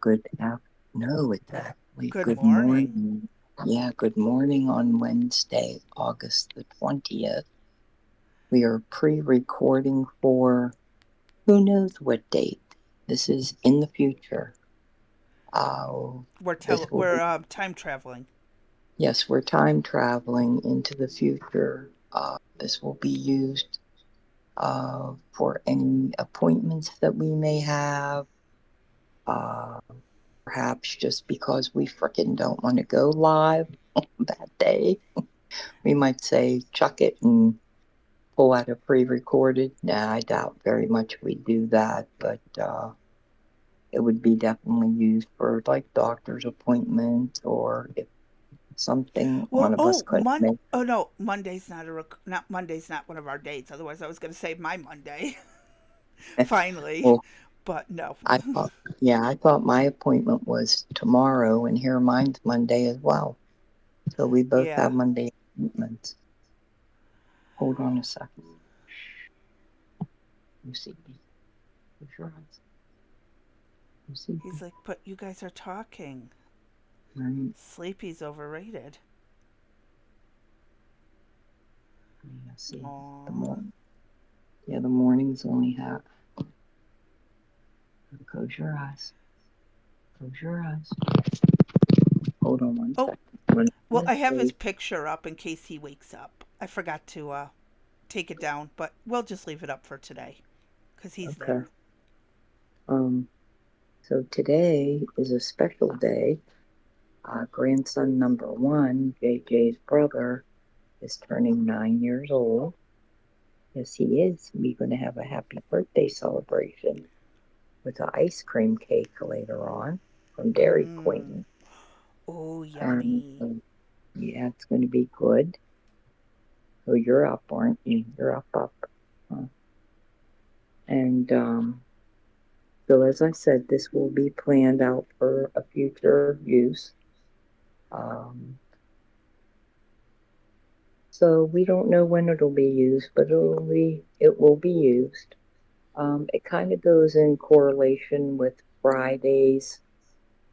good no, it's actually Good good morning. morning. Yeah, good morning on Wednesday, August the 20th. We are pre-recording for who knows what date. This is in the future. Uh, this will We're be, time traveling. yes, we're time traveling into the future. This will be used for any appointments that we may have. Uh, Perhaps just because we frickin' don't want to go live that day, we might say chuck it and pull out a pre-recorded. Nah, I doubt very much we do that, but it would be definitely used for like doctor's appointments or if something Well, one of us couldn't make. oh no, Monday's not one of our dates. Otherwise, I was going to say my Monday. Finally, Well, but no. I thought, yeah, I thought my appointment was tomorrow, and here mine's Monday as well. So we both Yeah, have Monday appointments. Hold on a second. You see me? Close your eyes. You see me? he's like, but you guys are talking. Right? Sleepy's overrated. Yeah, see the Aww. morning. Yeah, the mornings only have. Close your eyes. Close your eyes. Hold on one Oh, second. I'm well, gonna I have his say, picture up in case he wakes up. I forgot to take it down, but we'll just leave it up for today because he's okay. there. Um. So today is a special day. Grandson number one, JJ's brother, is turning 9 years old. Yes, he is. We're going to have a happy birthday celebration with an ice cream cake later on from Dairy Mm. Queen. Oh, And yummy. yeah, it's going to be good. So you're up, aren't you? You're up. Uh, and so, as I said, this will be planned out for a future use. Um, so we don't know when it'll be used, but it will be used. It kind of goes in correlation with Friday's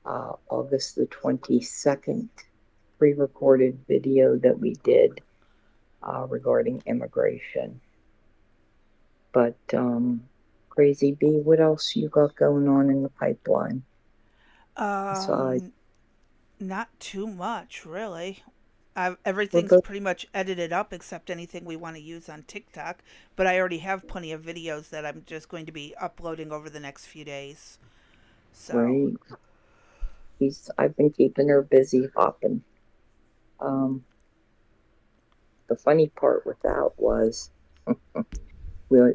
August the 22nd pre-recorded video that we did regarding immigration. But Crazy B, what else you got going on in the pipeline besides Um, Not too much, really. we're Everything's both pretty much edited up except anything we want to use on TikTok. But I already have plenty of videos that I'm just going to be uploading over the next few days. So, great? He's I've been keeping her busy hopping. Um, the funny part with that was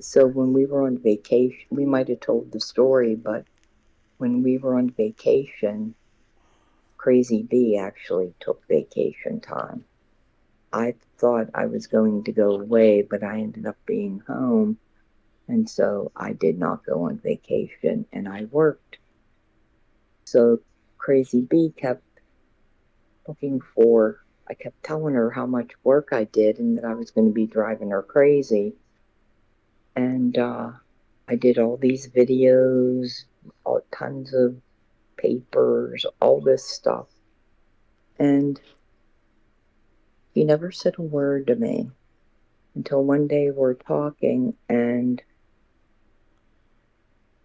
so when we were on vacation, we might have told the story, but when we were on vacation, Crazy B actually took vacation time. I thought I was going to go away, but I ended up being home. And so I did not go on vacation and I worked. So Crazy B kept looking for, I kept telling her how much work I did and that I was going to be driving her crazy. And I did all these videos, all tons of papers, all this stuff. And he never said a word to me until one day we're talking and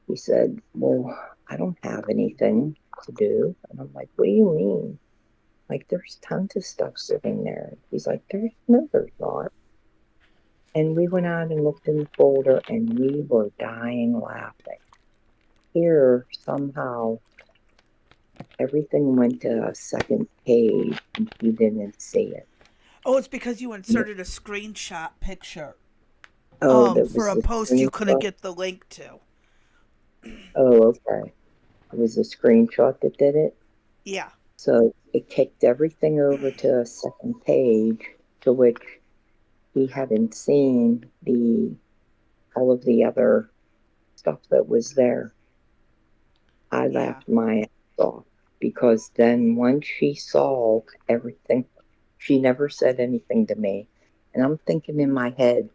he said, well, I don't have anything to do. And I'm like, what do you mean? Like, there's tons of stuff sitting there. He's like, there's not. And we went out and looked in the folder and we were dying laughing. Here, somehow, everything went to a second page and he didn't see it. oh, it's because you inserted a screenshot picture Oh, that for was a the post you couldn't screenshot. get the link to. Oh, okay. It was the screenshot that did it. Yeah. So it kicked everything over to a second page to which he hadn't seen the all of the other stuff that was there. I Yeah. laughed my ass off because then once she saw everything, she never said anything to me. And I'm thinking in my head,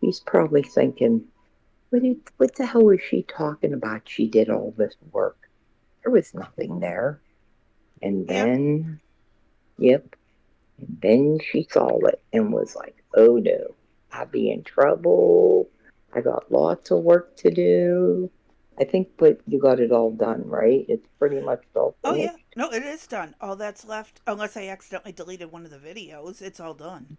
he's probably thinking, what the hell is she talking about? She did all this work. there was nothing there. And Yeah. then, yep, and then she saw it and was like, oh no, I'll be in trouble. I got lots of work to do. I think, but you got it all done, right? It's pretty much all Oh yeah. finished. No, it is done. All that's left, unless I accidentally deleted one of the videos, it's all done.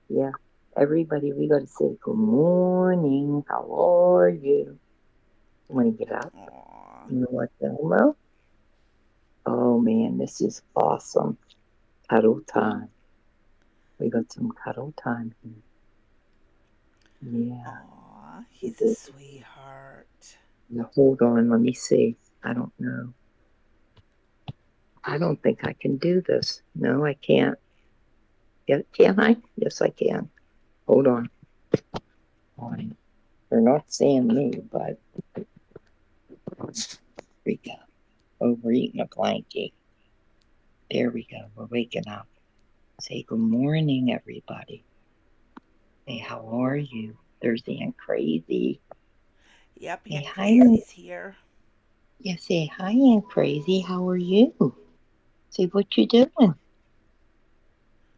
Yeah. Everybody, we got to say good morning. How are you? Want to get up? Aw. You know what, Elmo? Oh man, this is awesome. Cuddle time. We got some cuddle time here. Yeah. Aw. He's a Mhm. sweetheart. Now, hold on, let me see. I don't know. I don't think I can do this. No, I can't. Yeah, can I? Yes, I can. Hold on. Fine. They're not seeing me, but here we go. Oh, we're eating a blankie. There we go. We're waking up. Say good morning, everybody. Say, how are you? There's Aunt Crazy. Yep, Say Aunt hi. Crazy's here. Yeah, say hi, Aunt Crazy. How are you? Say what you doing.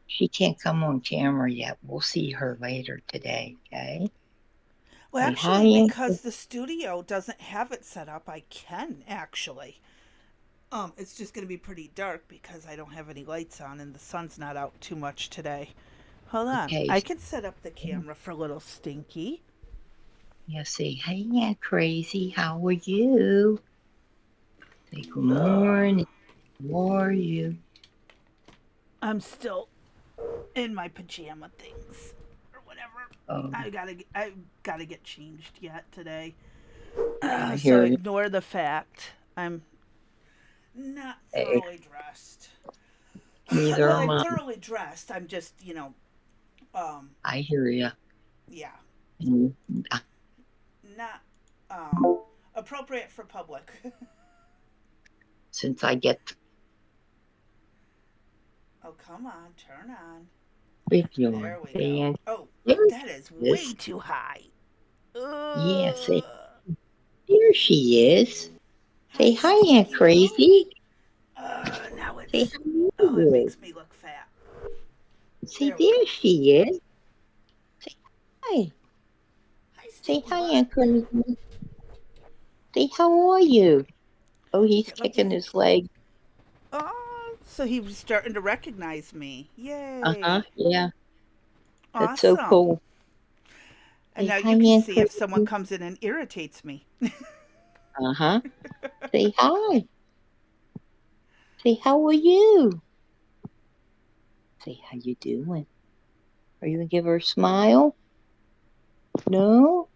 She can't come on camera yet. We'll see her later today. Okay. Well, Say hi, actually, Aunt. because the studio doesn't have it set up, I can actually. It's just going to be pretty dark because I don't have any lights on and the sun's not out too much today. Hold on. Okay. I can set up the camera for little Stinky. Yeah, say hey, Aunt Crazy. How are you? Say good morning. How are you? I'm still in my pajama things or whatever. Oh, I gotta get changed yet today. I So hear you. ignore the fact I'm not Hey, thoroughly dressed. neither Well, am I'm I. thoroughly dressed. I'm just, um, I hear you. yeah, Mm, not appropriate for public. Since I get Oh, come on, turn on. with you on, There we say go. Aunt. Oh, There that is she is. way too high. Yeah, say Uh, there she is. Hi, Say hi, Aunt Stinky Pink. Crazy. Now Say it's. how are Oh, it you? makes me look fat. Say There we there go. she is. Say hi. Hi, Say Stinky hi, Butt. Aunt Crazy. Say how are you? Oh, he's Get like kicking this. his leg. Oh, so he was starting to recognize me. Uh-huh. Yay. Yeah. That's so Awesome. cool. And Say now hi, you can Aunt see if someone Crazy. comes in and irritates me. Uh-huh. Say hi. Say how are you? Say how you doing? Are you gonna give her a smile? No?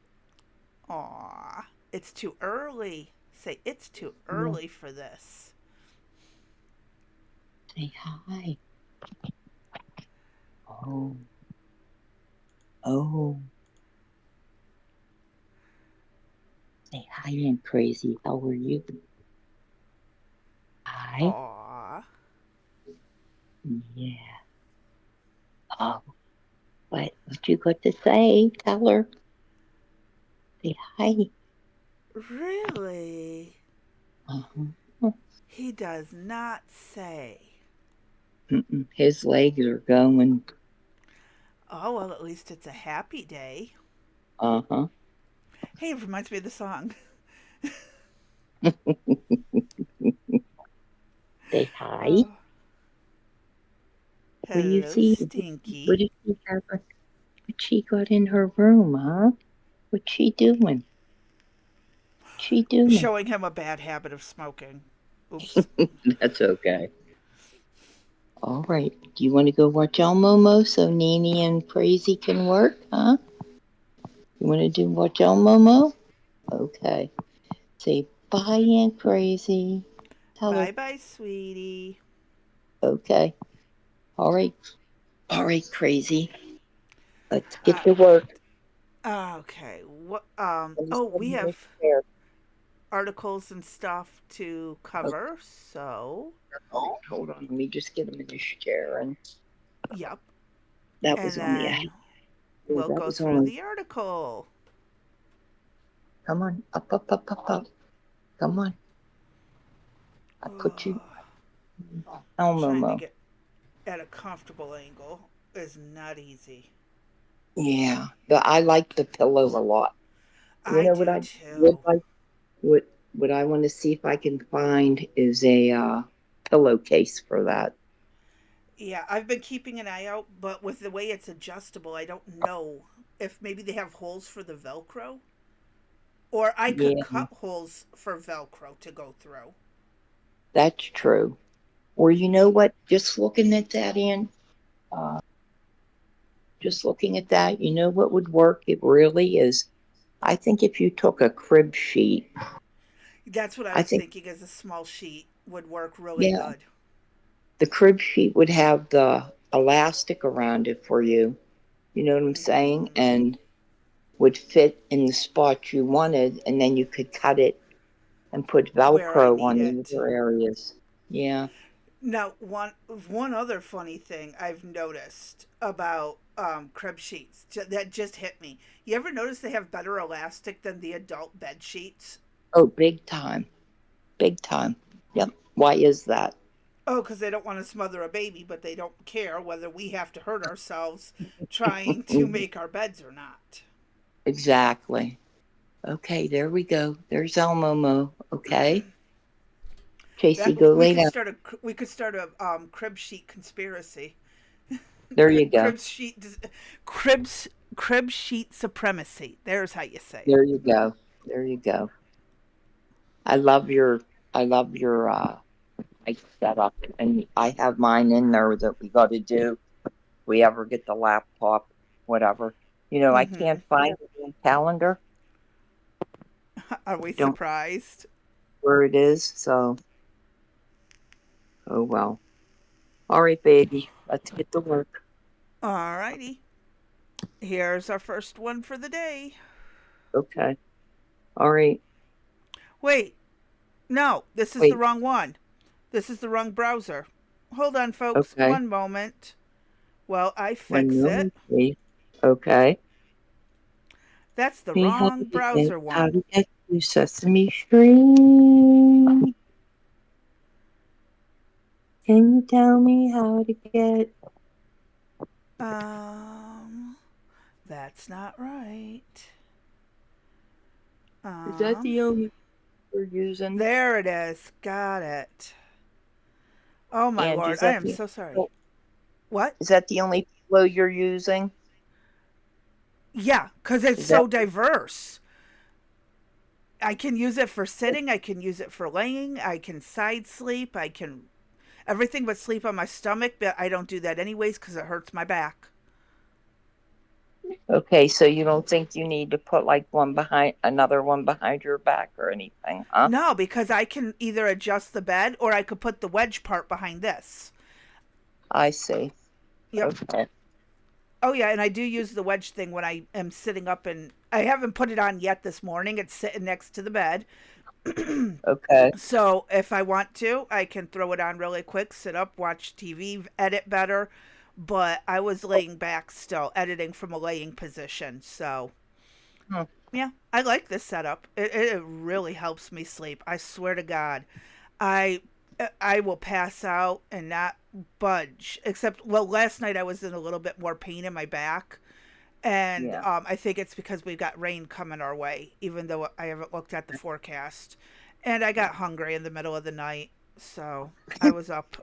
Aw, it's too early. Say, it's too Yeah. early for this. Say hi. Oh. Oh. Say hi, Aunt Crazy. How are you? Hi. Aw, Yeah. Oh. What you got to say? Tell her. Say hi. really? Uh-huh. He does not say. Mm-mm. His legs are going. Oh, well, at least it's a happy day. Uh-huh. Hey, it reminds me of the song. Say hi. Oh, What do you hello, see? What Stinky. did she have? What she got in her room, huh? What's she doing? She doing? Showing him a bad habit of smoking. Oops. That's okay. All right. Do you want to go watch Elmo so Nanny and Crazy can work, huh? You want to do watch Elmo? Okay. Say bye, Aunt Crazy. Tell her. Bye bye, sweetie. Okay. All right. All right, Crazy. Let's get Uh, to work. okay. Let me Oh, sit we in this have chair. articles and stuff to Okay. cover, so. Hold on. Let me just get him in this chair. And Yep. that was And on the. then we'll That go was through on. the article. Come on. Up, up, up, up, up. Come on. I put you Trying to Elmo. get at a comfortable angle is not easy. Yeah, but I like the pillow a lot. You I know what do I would too. like? What I want to see if I can find is a pillowcase for that. Yeah, I've been keeping an eye out, but with the way it's adjustable, I don't know if maybe they have holes for the Velcro, or I could Yeah, cut holes for Velcro to go through. that's true. Or you know what? Just looking at that, uh, just looking at that, you know what would work? It really is. I think if you took a crib sheet, That's what I I was think, thinking as a small sheet would work really yeah, good. the crib sheet would have the elastic around it for you. You know what I'm saying? Mm-hmm. And would fit in the spot you wanted, and then you could cut it and put Where I Velcro need on the it. other areas. Yeah. Now, one other funny thing I've noticed about crib sheets that just hit me. You ever notice they have better elastic than the adult bed sheets? Oh, big time. Big time. Yep. Why is that? Oh, because they don't want to smother a baby, but they don't care whether we have to hurt ourselves trying to make our beds or not. Exactly. Okay, there we go. There's El Momo. Okay. Chasey, That go we lay could down. start a crib sheet conspiracy. There you go. crib sheet cribs crib sheet supremacy. There's how you say it. There you go. There you go. I love your I love your I setup, and I have mine in there that we got to do. We ever get the laptop, whatever. You know, I Mm-hmm. can't find it in the calendar. Are we I don't know surprised? where it is, so oh well. All right, baby. Let's get to work. Alrighty. Here's our first one for the day. Okay. All right. Wait, no, this is the Wait. wrong one. This is the wrong browser. Hold on, folks. Okay. One moment. Well, I One fix it. moment, please. Okay. That's the Me how wrong to get browser how one. to get to Sesame Street. Can you tell me how to get? Um, that's not right. Is that Um, the only you're using? there it is. Got it. Oh my And lord, I am so sorry. What? is that the only pillow you're using? Yeah, because it's Is that so diverse. I can use it for sitting, I can use it for laying, I can side sleep, I can everything but sleep on my stomach, but I don't do that anyways because it hurts my back. okay? So you don't think you need to put like one behind another one behind your back or anything, huh? No, because I can either adjust the bed or I could put the wedge part behind this. I see. Yep. Okay. Oh yeah, and I do use the wedge thing when I am sitting up, and I haven't put it on yet this morning. It's sitting next to the bed. Okay. So if I want to, I can throw it on really quick, sit up, watch TV, edit better. But I was laying back still, editing from a laying position. So Hmm. yeah, I like this setup. It really helps me sleep. I swear to God, I I will pass out and not budge. Except, well, last night I was in a little bit more pain in my back, and Yeah. I think it's because we've got rain coming our way. Even though I haven't looked at the forecast, and I got hungry in the middle of the night, so I was up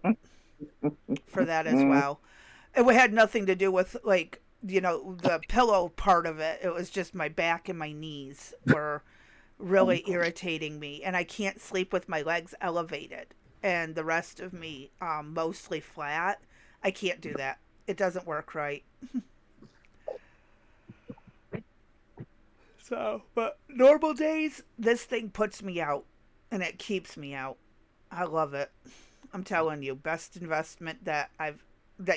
for that as Mm, well. It had nothing to do with, like, the pillow part of it. It was just my back and my knees were really irritating me, and I can't sleep with my legs elevated and the rest of me mostly flat. I can't do that. It doesn't work right. So, but normal days, this thing puts me out, and it keeps me out. I love it. I'm telling you, best investment that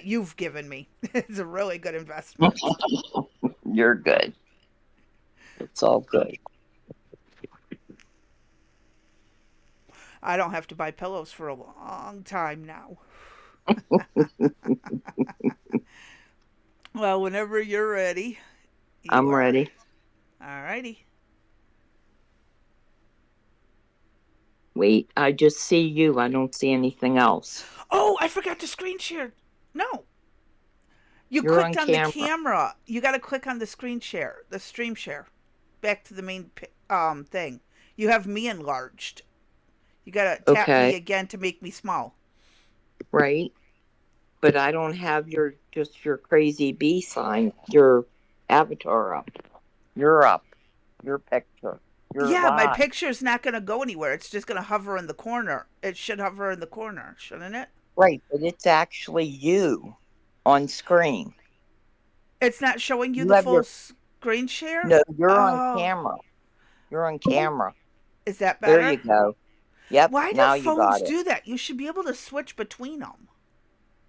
you've given me. It's a really good investment. you're good. It's all good. I don't have to buy pillows for a long time now. Well, whenever you're ready, you I'm are. ready. Alrighty. Wait, I just see you. I don't see anything else. Oh, I forgot to screen share. No, you You're clicked on on the camera. camera. You got to click on the screen share, the stream share. Back to the main thing. You have me enlarged. You got to tap Okay, me again to make me small. right. But I don't have your crazy bee sign, your avatar up. You're up. Your picture. You're Yeah, my live. picture's not going to go anywhere. It's just going to hover in the corner. It should hover in the corner, shouldn't it? Right, but it's actually you on screen. It's not showing you You the have full your screen share? no, you're on Oh, camera. You're on camera. is that There you better? go. Yep, Why do now you phones got it. do that? You should be able to switch between them.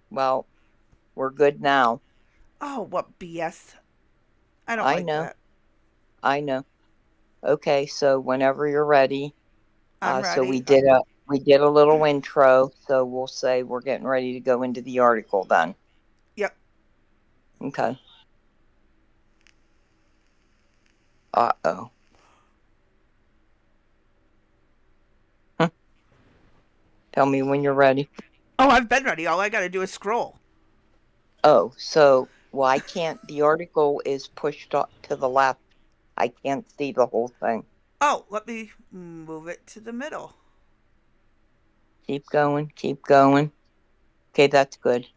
Well, we're good now. Oh, what BS. I don't I like know. that. I know. Okay, so whenever you're ready, I'm so ready. we did a little intro, so we'll say we're getting ready to go into the article then. Yep. Okay. Uh-oh. Hm. Tell me when you're ready. Oh, I've been ready. All I got to do is scroll. Oh, so why can't the article is pushed to the left? I can't see the whole thing. Oh, let me move it to the middle. Keep going, keep going. Okay, that's good.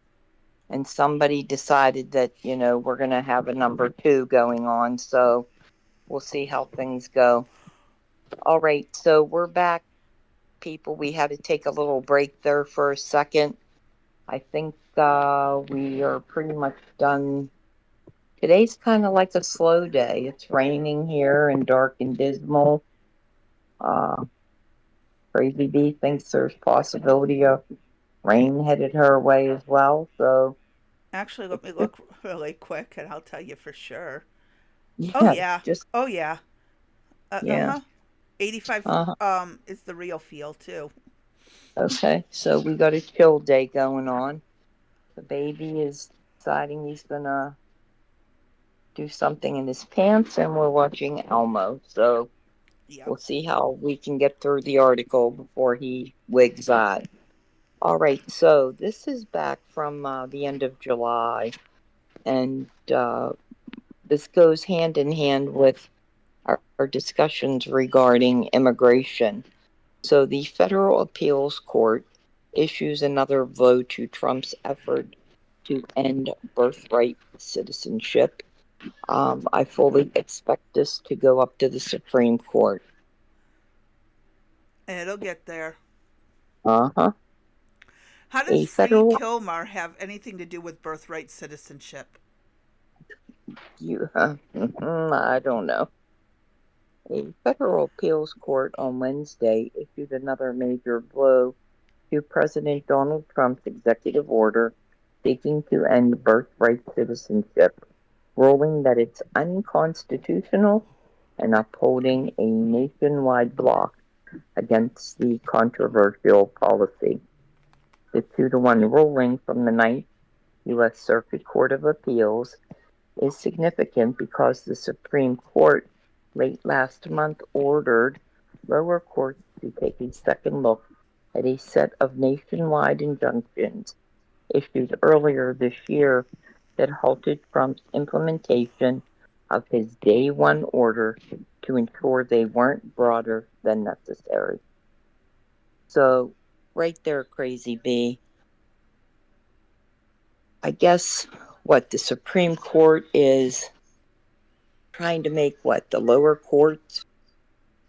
And somebody decided that, we're going to have a number two going on, so we'll see how things go. All right, so we're back, people. We had to take a little break there for a second. I think we are pretty much done. Today's kind of like a slow day. It's raining here and dark and dismal. Uh, Crazy Bee thinks there's possibility of rain headed her way as well. So Actually, let it's me just, look really quick and I'll tell you for sure. Oh, yeah, yeah. just, Oh, yeah. yeah. Uh-huh. 85 Uh-huh. is the real feel, too. Okay, so we got a chill day going on. The baby is deciding he's gonna do something in his pants, and we're watching Elmo. So Yep. we'll see how we can get through the article before he wigs out. All right, so this is back from the end of July, and this goes hand in hand with our discussions regarding immigration. So the Federal Appeals Court issues another blow to Trump's effort to end birthright citizenship. I fully expect this to go up to the Supreme Court. It'll get there. Uh huh. How does A Free federal, Kilmar have anything to do with birthright citizenship? I don't know. A federal appeals court on Wednesday issued another major blow to President Donald Trump's executive order seeking to end birthright citizenship, ruling that it's unconstitutional and upholding a nationwide block against the controversial policy. The 2-1 ruling from the Ninth U.S. Circuit Court of Appeals is significant because the Supreme Court late last month ordered lower courts to take a second look at a set of nationwide injunctions issued earlier this year that halted Trump's implementation of his day one order to ensure they weren't broader than necessary. So, right there, Crazy Bee. I guess what the Supreme Court is trying to make what the lower courts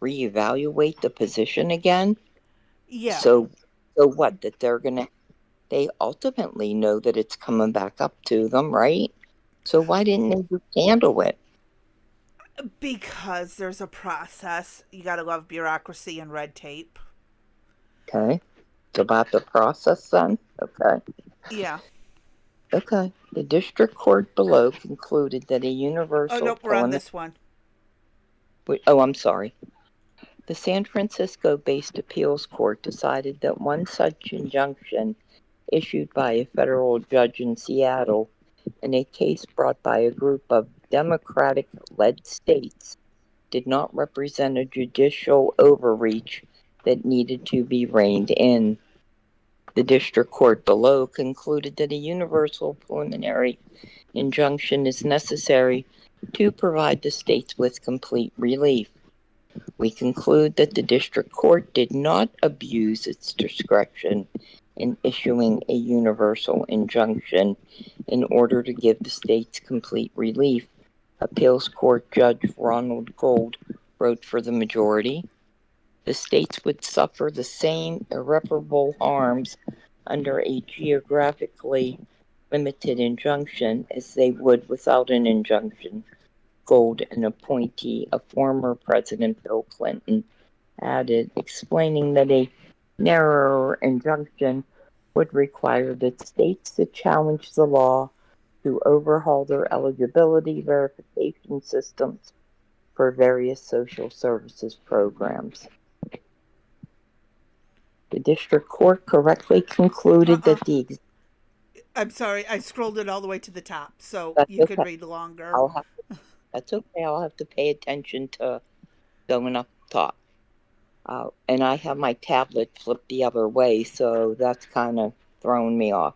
reevaluate the position again. Yeah. So what that they ultimately know that it's coming back up to them, right? So why didn't they just handle it? Because there's a process. You got to love bureaucracy and red tape. Okay. It's about the process then? Okay. Yeah. Okay. The district court below concluded that a Oh, universal nope, we're on preliminary. this one. Oh, I'm sorry. The San Francisco based appeals court decided that one such injunction issued by a federal judge in Seattle in a case brought by a group of Democratic led states did not represent a judicial overreach that needed to be reined in. The district court below concluded that a universal preliminary injunction is necessary to provide the states with complete relief. We conclude that the district court did not abuse its discretion in issuing a universal injunction in order to give the states complete relief. Appeals Court Judge Ronald Gold wrote for the majority. The states would suffer the same irreparable harms under a geographically limited injunction as they would without an injunction. Gold, an appointee of former President Bill Clinton, added, explaining that a narrower injunction would require that states that challenge the law to overhaul their eligibility verification systems for various social services programs. The district court correctly concluded Uh-uh. that the I'm sorry, I scrolled it all the way to the top, so that's you can okay. read longer. I'll have that's okay. I'll have to pay attention to going up top. And I have my tablet flipped the other way, so that's kind of throwing me off.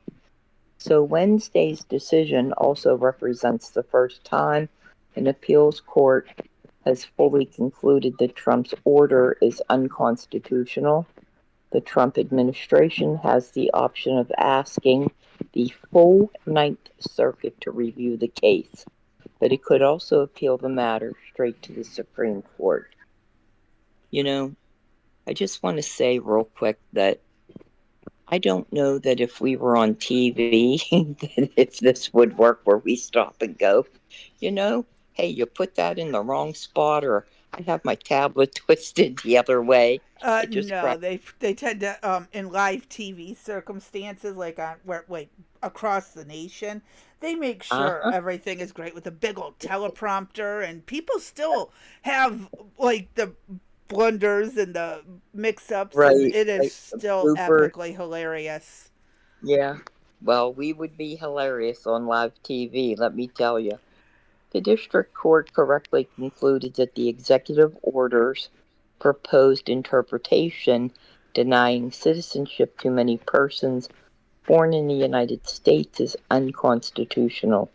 So Wednesday's decision also represents the first time an appeals court has fully concluded that Trump's order is unconstitutional. The Trump administration has the option of asking the full Ninth Circuit to review the case, but it could also appeal the matter straight to the Supreme Court. You know, I just want to say real quick that I don't know that if we were on TV, that if this would work where we stop and go, you know, hey, you put that in the wrong spot, or I have my tablet twisted the other way. It just No, cracks. they tend to in live TV circumstances like on where like across the nation, they make sure Uh-huh. everything is great with a big old teleprompter, and people still have like the blunders and the mix-ups, and Right, it is right. still Blooper. epically hilarious. Yeah. Well, we would be hilarious on live TV, let me tell you. The district court correctly concluded that the executive order's proposed interpretation denying citizenship to many persons born in the United States is unconstitutional.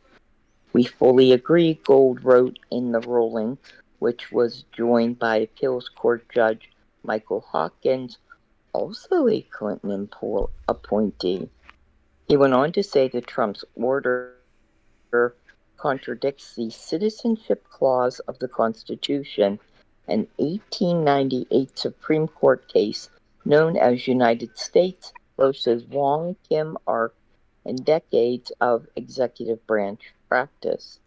We fully agree, Gold wrote in the ruling, which was joined by appeals court judge Michael Hawkins, also a Clinton appointee. He went on to say that Trump's order contradicts the Citizenship Clause of the Constitution, an 1898 Supreme Court case known as United States versus Wong Kim Ark, and decades of executive branch practice.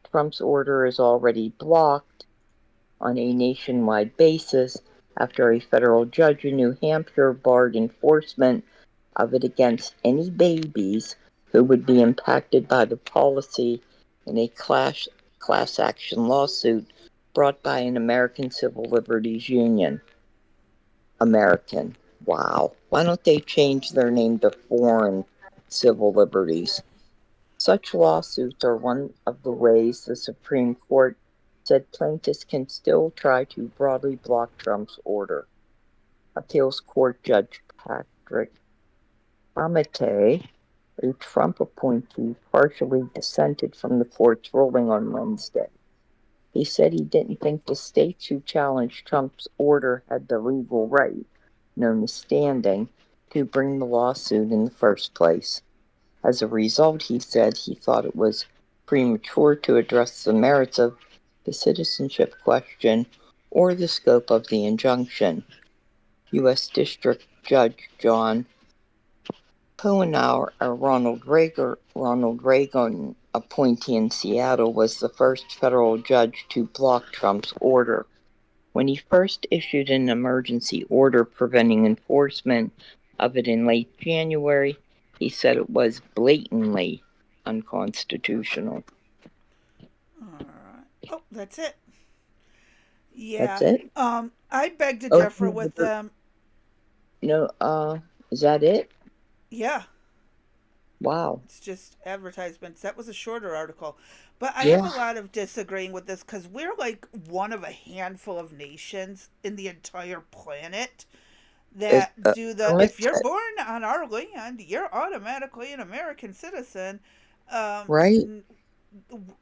Trump's order is already blocked on a nationwide basis after a federal judge in New Hampshire barred enforcement of it against any babies who would be impacted by the policy in a class action lawsuit brought by an American civil liberties union. American. Wow. Why don't they change their name to Foreign Civil Liberties? Such lawsuits are one of the ways the Supreme Court said plaintiffs can still try to broadly block Trump's order. Appeals Court Judge Patrick Amate, a Trump appointee, partially dissented from the court's ruling on Wednesday. He said he didn't think the states who challenged Trump's order had the legal right, known as standing, to bring the lawsuit in the first place. As a result, he said he thought it was premature to address the merits of the citizenship question or the scope of the injunction. U.S. District Judge John Hohenauer, a Ronald Reagan appointee in Seattle, was the first federal judge to block Trump's order. When he first issued an emergency order preventing enforcement of it in late January, he said it was blatantly unconstitutional. All right. Oh, that's it. That's Yeah. it? I beg to Oh, differ with them. no, is that it? Yeah, Wow. it's just advertisements. That was a shorter article. But I have Yeah. a lot of disagreeing with this because we're like one of a handful of nations in the entire planet It that do the if permits you're it, born on our land, you're automatically an American citizen. Um, right?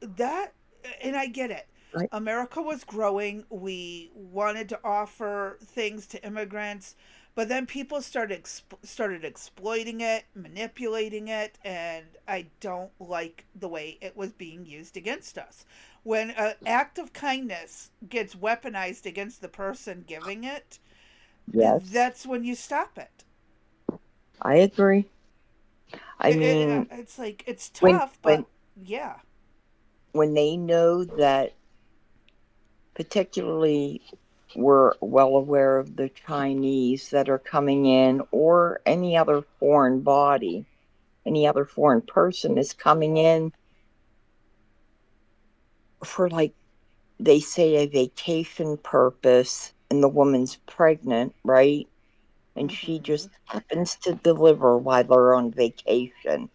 that and I get it. Right. America was growing. We wanted to offer things to immigrants, but then people started exploiting it, manipulating it, and I don't like the way it was being used against us. When an act of kindness gets weaponized against the person giving it, Yes, that's when you stop it. I agree. I mean, It's like it's when tough, when but yeah. when they know that, particularly, we're well aware of the Chinese that are coming in, or any other foreign body, any other foreign person is coming in for, like, they say, a vacation purpose, and the woman's pregnant, right? And she Hmm. just happens to deliver while they're on vacation.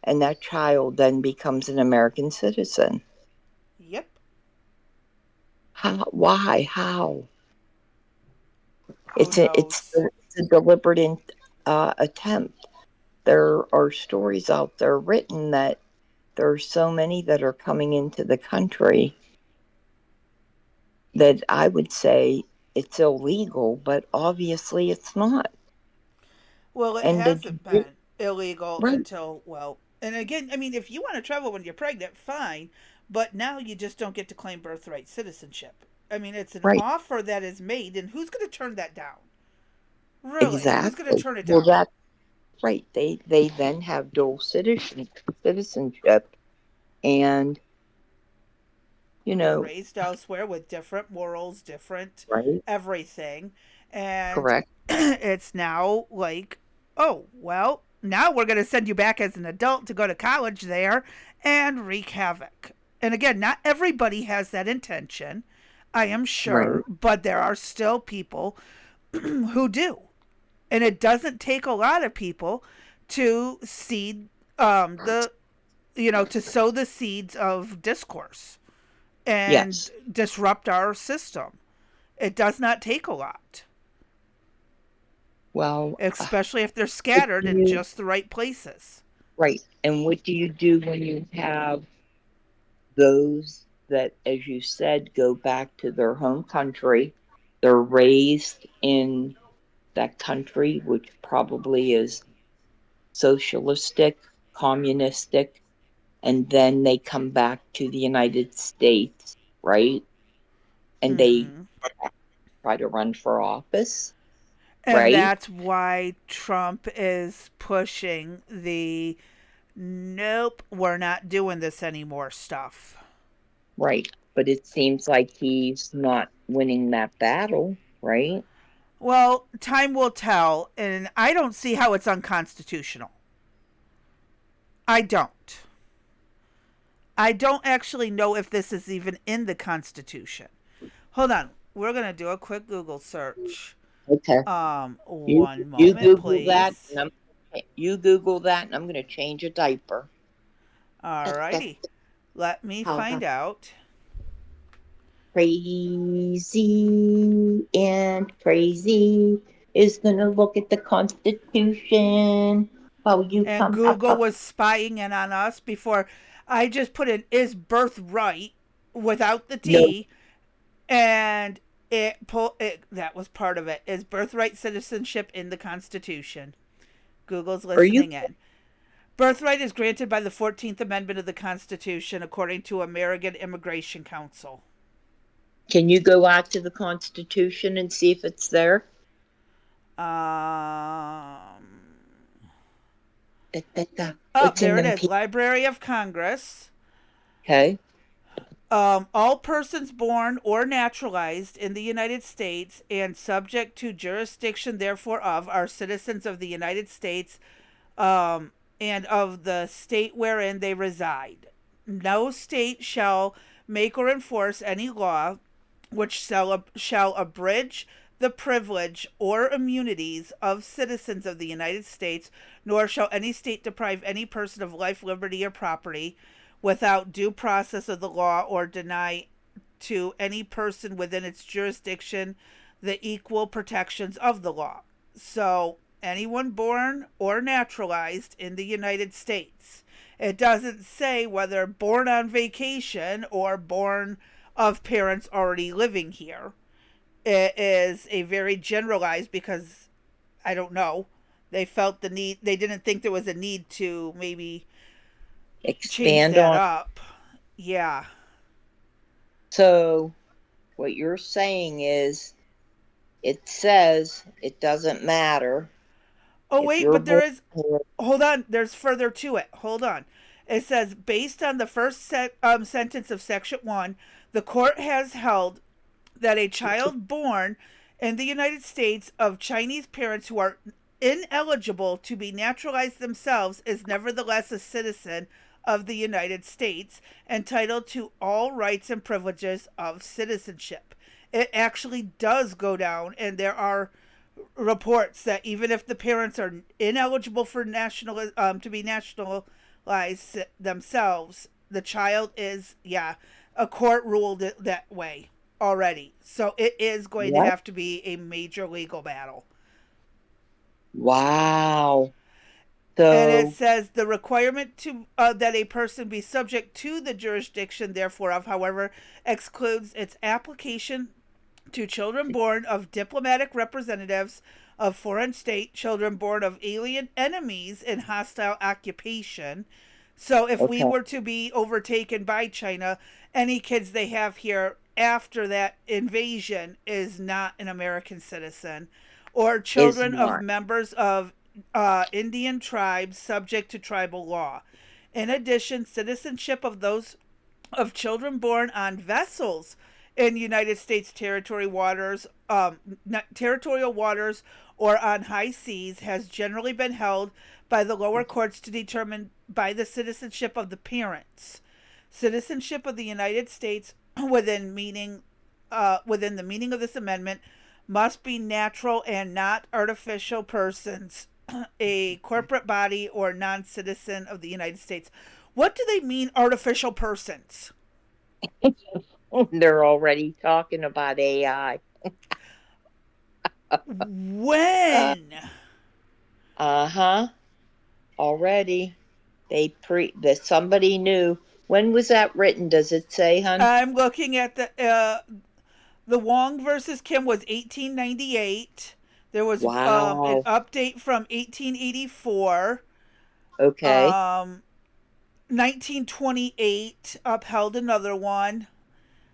And that child then becomes an American citizen. Yep. How? Why? How? Who knows? It's a deliberate attempt. There are stories out there written that there are so many that are coming into the country that I would say it's illegal, but obviously it's not. Well, it And hasn't been illegal right, until, well, and again, I mean, if you want to travel when you're pregnant, fine, but now you just don't get to claim birthright citizenship. I mean, it's an right, offer that is made, and who's going to turn that down? Really, who's going to exactly. turn it Well, down? that's right. They then have dual citizenship, and you know, Raised elsewhere with different morals, different right, everything. And correct, it's now like, oh, well, now we're going to send you back as an adult to go to college there and wreak havoc. And again, not everybody has that intention, I am right, sure, but there are still people who do. And it doesn't take a lot of people to seed the, to sow the seeds of discourse and yes. disrupt our system. It does not take a lot, Well, especially if they're what scattered do in you just the right places. right? And what do you do when you have those that, as you said, go back to their home country? They're raised in that country, which probably is socialistic, communistic, and then they come back to the United States, right? And they Hmm. try to run for office, And right? that's why Trump is pushing the nope, we're not doing this anymore stuff. Right. But it seems like he's not winning that battle, right? Well, time will tell, and I don't see how it's unconstitutional. I don't. I don't actually know if this is even in the Constitution. Hold on. We're going to do a quick Google search. Okay. You One you moment, Google that, please. and you Google that, and I'm going to change a diaper. Alrighty. Let me How find out. crazy and crazy is going to look at the Constitution while you And come Google up. was spying in on us before I just put in is birthright without the No, T, and it that was part of it. Is birthright citizenship in the Constitution? Google's are you? listening in. Birthright is granted by the 14th Amendment of the Constitution according to American Immigration Council. Can you go out to the Constitution and see if it's there? Um, Da, da, da. oh, What's in there it them? is. Library of Congress. Okay. All persons born or naturalized in the United States and subject to jurisdiction therefore of are citizens of the United States and of the state wherein they reside. No state shall make or enforce any law which shall abridge the privilege or immunities of citizens of the United States, nor shall any state deprive any person of life, liberty, or property without due process of the law or deny to any person within its jurisdiction the equal protections of the law. So, anyone born or naturalized in the United States. It doesn't say whether born on vacation or born of parents already living here. It is a very generalized because I don't know. They felt the need, they didn't think there was a need to maybe change Expand that on. up. Yeah. So what you're saying is it says it doesn't matter Oh, if wait, you're but there born is, here. hold on, there's further to it. Hold on. It says, based on the first sentence of Section 1, the court has held that a child born in the United States of Chinese parents who are ineligible to be naturalized themselves is nevertheless a citizen of the United States, entitled to all rights and privileges of citizenship. It actually does go down, and there are reports that even if the parents are ineligible for national to be nationalized themselves, the child is, yeah, a court ruled it that way already. So it is going to What? have to be a major legal battle. Wow. And it So, says the requirement to that a person be subject to the jurisdiction therefore of, however, excludes its application to children born of diplomatic representatives of foreign state, children born of alien enemies in hostile occupation. So if we okay, were to be overtaken by China, any kids they have here after that invasion is not an American citizen, or is children of not. members of Indian tribes subject to tribal law. In addition, citizenship of those of children born on vessels in United States territorial waters, or on high seas has generally been held by the lower courts to determine by the citizenship of the parents. Citizenship of the United States within the meaning of this amendment must be natural and not artificial persons, a corporate body, or non citizen of the United States. What do they mean, artificial persons? They're already talking about AI. Uh, When? uh-huh. Already. That somebody knew. When was that written? Does it say, hun? I'm looking at the Wong versus Kim was 1898. There was an Wow. update from 1884. Okay. 1928 upheld another one.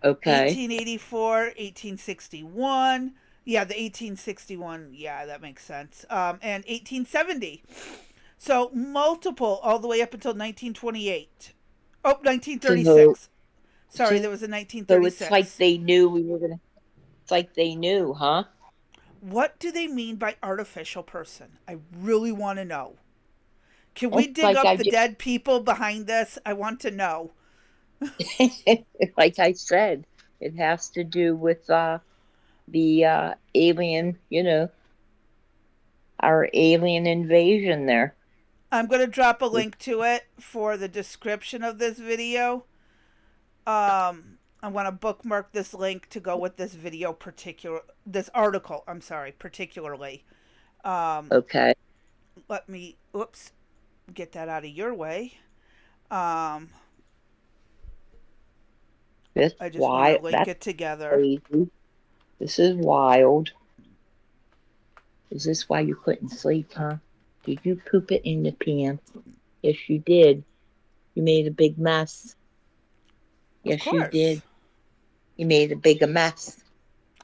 Okay. 1884, 1861. Yeah, the 1861. Yeah, that makes sense. And 1870. So multiple all the way up until 1928. Oh, So 1936. Sorry, so there was a so it's like 1936. they knew we were gonna it's like they knew, huh? What do they mean by artificial person? I really want to know. Can we It's dig like up I the just dead people behind this? I want to know. like I said, it has to do with the alien, our alien invasion there. I'm going to drop a link to it for the description of this video. I want to bookmark this link to go with this article. I'm sorry, particularly. Um, Okay. let me, oops, get that out of your way. Um, This I just want to why link that's it together. crazy. This is wild. Is this why you couldn't sleep, huh? Did you poop it in the pan? Yes, you did. You made a big mess. Of Yes, you course. did. You made a big mess.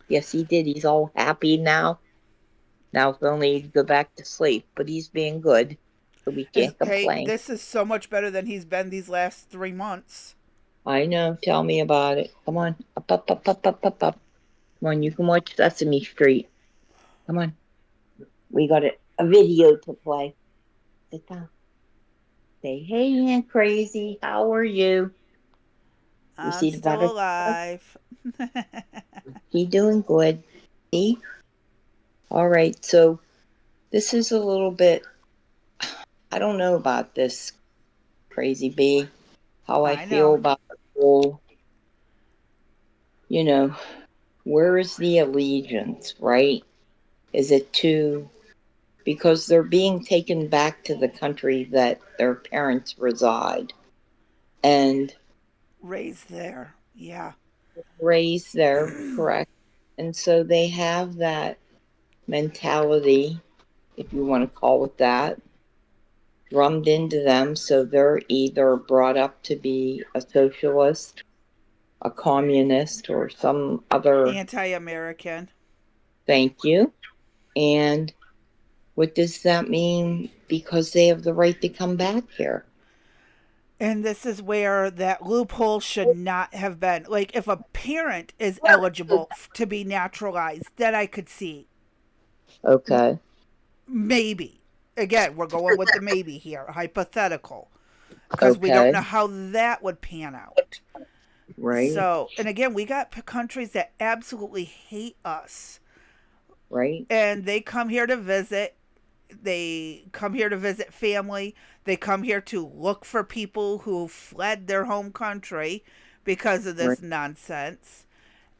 Yes, he did. He's all happy now. Now he'll need to go back to sleep, but he's being good, so we can't Hey, complain. this is so much better than he's been these last 3 months. I know. Tell me about it. Come on. Up, up, up, up, up, up, up. Come on. You can watch Sesame Street. Come on. We got a video to play. Sit down. Say, hey, Aunt Crazy. How are you? You I'm see the still butterfly? alive. She doing good. See? All right. So this is a little bit, I don't know about this, Crazy Bee. how I I feel know. about the whole, you know, where is the allegiance, right? Is it to, because they're being taken back to the country that their parents reside and Raised there. Yeah. raised there, correct? And so they have that mentality, if you want to call it that, drummed into them. So they're either brought up to be a socialist, a communist, or some other, Anti American. thank you. And what does that mean? Because they have the right to come back here. And this is where that loophole should not have been. Like, if a parent is eligible to be naturalized, then I could see Okay. maybe. Again, we're going with the maybe here, hypothetical, because we don't Okay. know how that would pan out. Right. So, and again, we got countries that absolutely hate us, Right. and they come here to visit. They come here to visit family. They come here to look for people who fled their home country because of Right. this nonsense.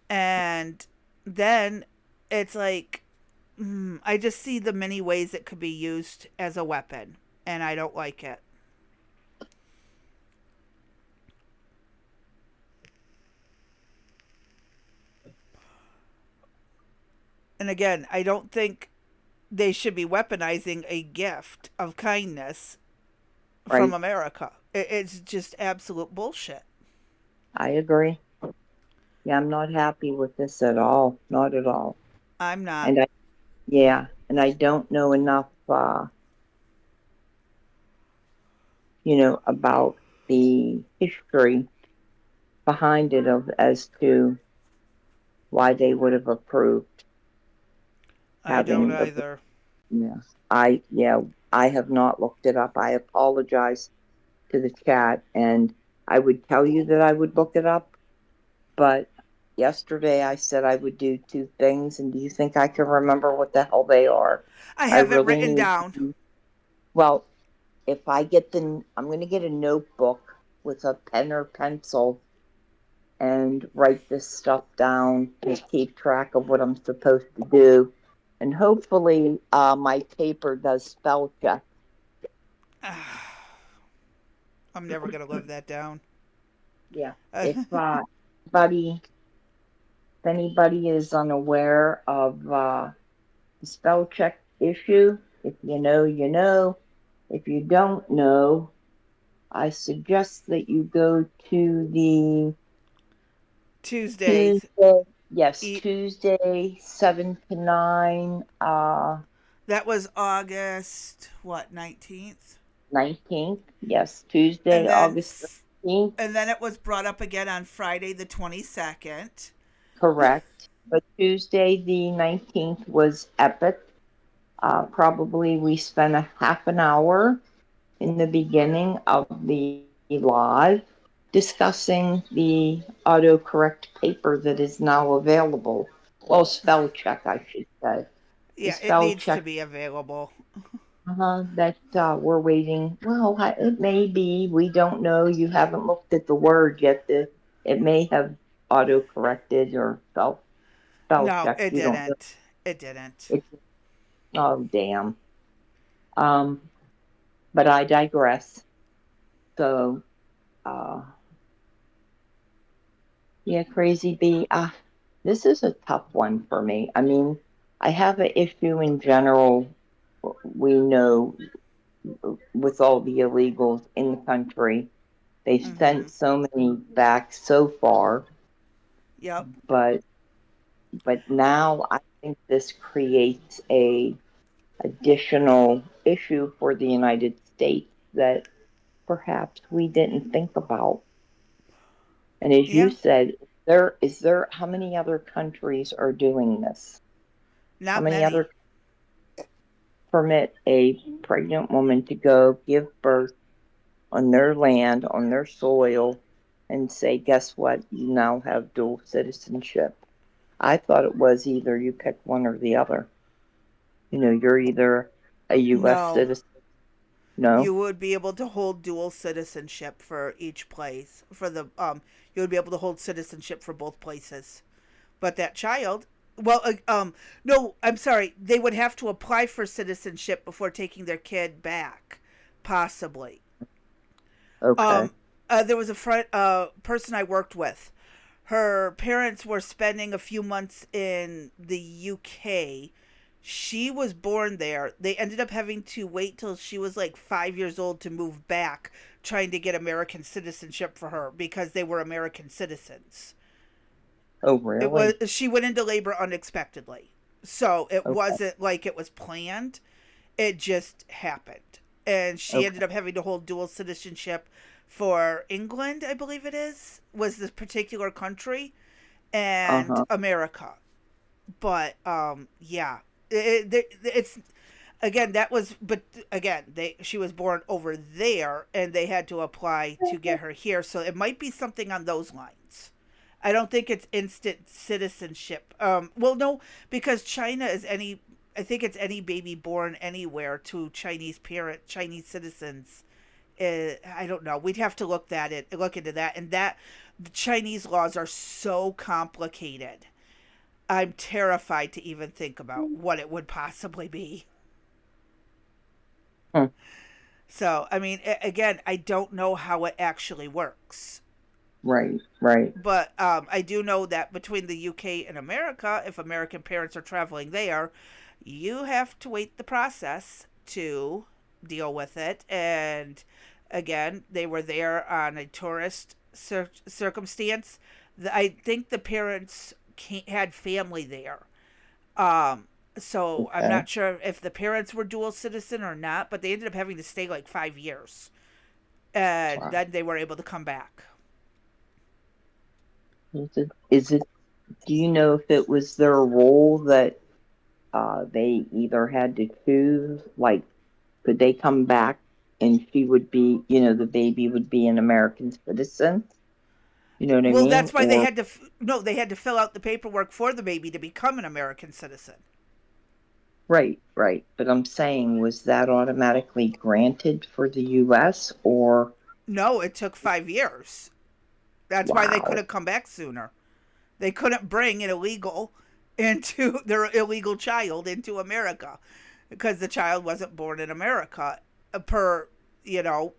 And then it's like, I just see the many ways it could be used as a weapon, and I don't like it. And again, I don't think they should be weaponizing a gift of kindness from Right. America. It's just absolute bullshit. I agree. Yeah, I'm not happy with this at all. Not at all. I'm not. And I, yeah, and I don't know enough, about the history behind it of as to why they would have approved I don't having the, either. yeah. Yeah, I have not looked it up. I apologize to the chat, and I would tell you that I would look it up, but yesterday I said I would do two things, and do you think I can remember what the hell they are? I I have it really written need down. to. Well, if I get I'm going to get a notebook with a pen or pencil and write this stuff down to keep track of what I'm supposed to do. And hopefully, my paper does spell check. I'm never going to live that down. Yeah. If anybody, if anybody is unaware of the spell check issue, if you know, you know. If you don't know, I suggest that you go to the Tuesdays. Tuesday, yes, E- Tuesday, 7 to 9, that was August, what, 19th? 19th. Yes, And Tuesday, then August 13th. and then it was brought up again on Friday the 22nd. Correct. But Tuesday, the 19th was epic. Probably we spent a half an hour in the beginning of the live discussing the autocorrect paper that is now available. Well, spell check, I should say. The Yeah, it spell needs to check be available. that we're waiting. Well, it may be. We don't know. You haven't looked at the word yet. It may have auto corrected or spell No, checked. it You don't know. didn't. It didn't. It, oh, damn. Um, but I digress. So, uh, yeah, crazy bee. This is a tough one for me. I mean, I have an issue in general. We know with all the illegals in the country. They've Mm-hmm. sent so many back so far, Yep. but now I think this creates a additional issue for the United States that perhaps we didn't think about. And as you Yeah. said, there how many other countries are doing this? How Not many many. other permit a pregnant woman to go give birth on their land, on their soil, and say, guess what? You now have dual citizenship. I thought it was either you pick one or the other. You're either a U.S. No. citizen. No? You would be able to hold dual citizenship for each place. For the you would be able to hold citizenship for both places. But that child, well, no, I'm sorry. They would have to apply for citizenship before taking their kid back, possibly. Okay. Um, there was a person I worked with. Her parents were spending a few months in the UK. She was born there. They ended up having to wait till she was like 5 years old to move back, trying to get American citizenship for her because they were American citizens. Oh, It was really? she went into labor unexpectedly, so it Okay. wasn't like it was planned. It just happened, and she Okay. ended up having to hold dual citizenship for England, I believe it is, was this particular country, and Uh-huh. America. But yeah, it's again that was, but again they she was born over there, and they had to apply to get her here. So it might be something on those lines. I don't think it's instant citizenship. Well, no, because China is any. I think it's any baby born anywhere to Chinese citizens. I don't know. We'd have to look into that, and that the Chinese laws are so complicated. I'm terrified to even think about what it would possibly be. Hmm. So, I mean, again, I don't know how it actually works. Right. Right. But I do know that between the UK and America, if American parents are traveling there, you have to wait the process to deal with it. And again, they were there on a tourist circumstance. I think the parents had family there. Um, so I'm Okay. not sure if the parents were dual citizen or not, but they ended up having to stay like 5 years, and Wow. then they were able to come back. Is it, do you know if it was their role that they either had to choose, like, could they come back and she would be, the baby would be an American citizen? You know what I Well, mean? that's why they Or, had to. No, they had to fill out the paperwork for the baby to become an American citizen. right, right. But I'm saying, was that automatically granted for the US or, No, it took 5 years. That's why they wow, couldn't come back sooner. They couldn't bring an illegal into their illegal child into America because the child wasn't born in America per you know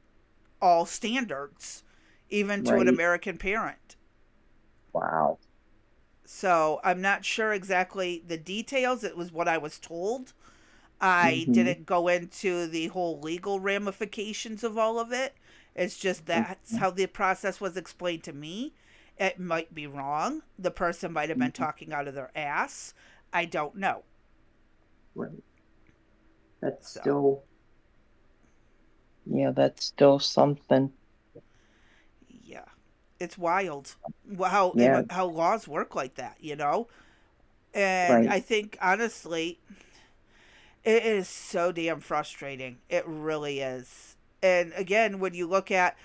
all standards, even to an right? American parent. Wow. So I'm not sure exactly the details. It was what I was told. I Mm-hmm. didn't go into the whole legal ramifications of all of it. It's just that's Okay. how the process was explained to me. It might be wrong. The person might have been Mhm. talking out of their ass. I don't know. Right. That's So, still, yeah, that's still something. yeah. It's wild Yeah, how laws work like that. And right. I think honestly, it is so damn frustrating. It really is. And again, when you look at,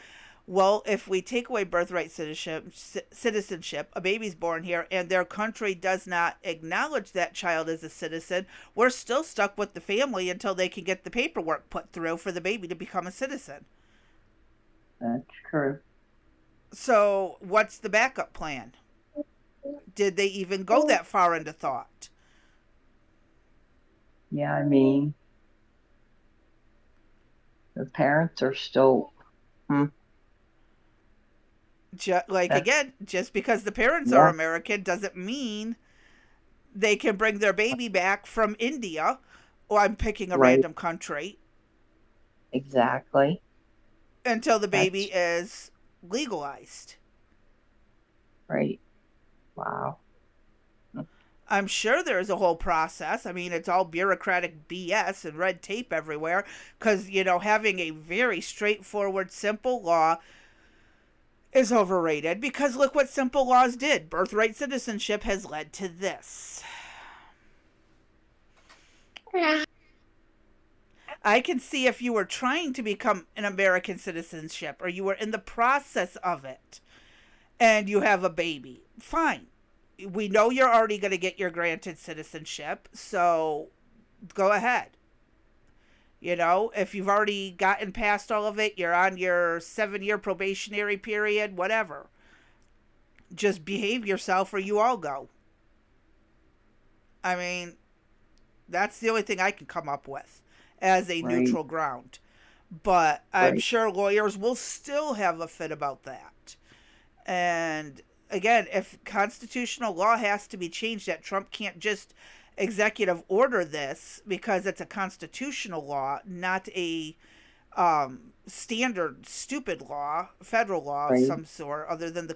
well, if we take away birthright citizenship, a baby's born here and their country does not acknowledge that child as a citizen, we're still stuck with the family until they can get the paperwork put through for the baby to become a citizen. That's true. So, what's the backup plan? Did they even go that far into thought? Yeah, I mean, the parents are still, hmm, Like, that's, again, just because the parents are yeah, American doesn't mean they can bring their baby back from India, or I'm picking a right, random country, exactly. until the baby That's is legalized. right. Wow. I'm sure there's a whole process. I mean, it's all bureaucratic BS and red tape everywhere because, having a very straightforward, simple law is overrated because look what simple laws did. Birthright citizenship has led to this. I can see if you were trying to become an American citizenship or you were in the process of it and you have a baby. Fine. We know you're already going to get your granted citizenship, so go ahead. You know, if you've already gotten past all of it, you're on your 7 year probationary period, whatever. Just behave yourself or you all go. I mean, that's the only thing I can come up with as a right, neutral ground. But I'm right. sure lawyers will still have a fit about that. And again, if constitutional law has to be changed, that Trump can't just executive order this because it's a constitutional law, not a standard stupid law, federal law of Right. some sort, other than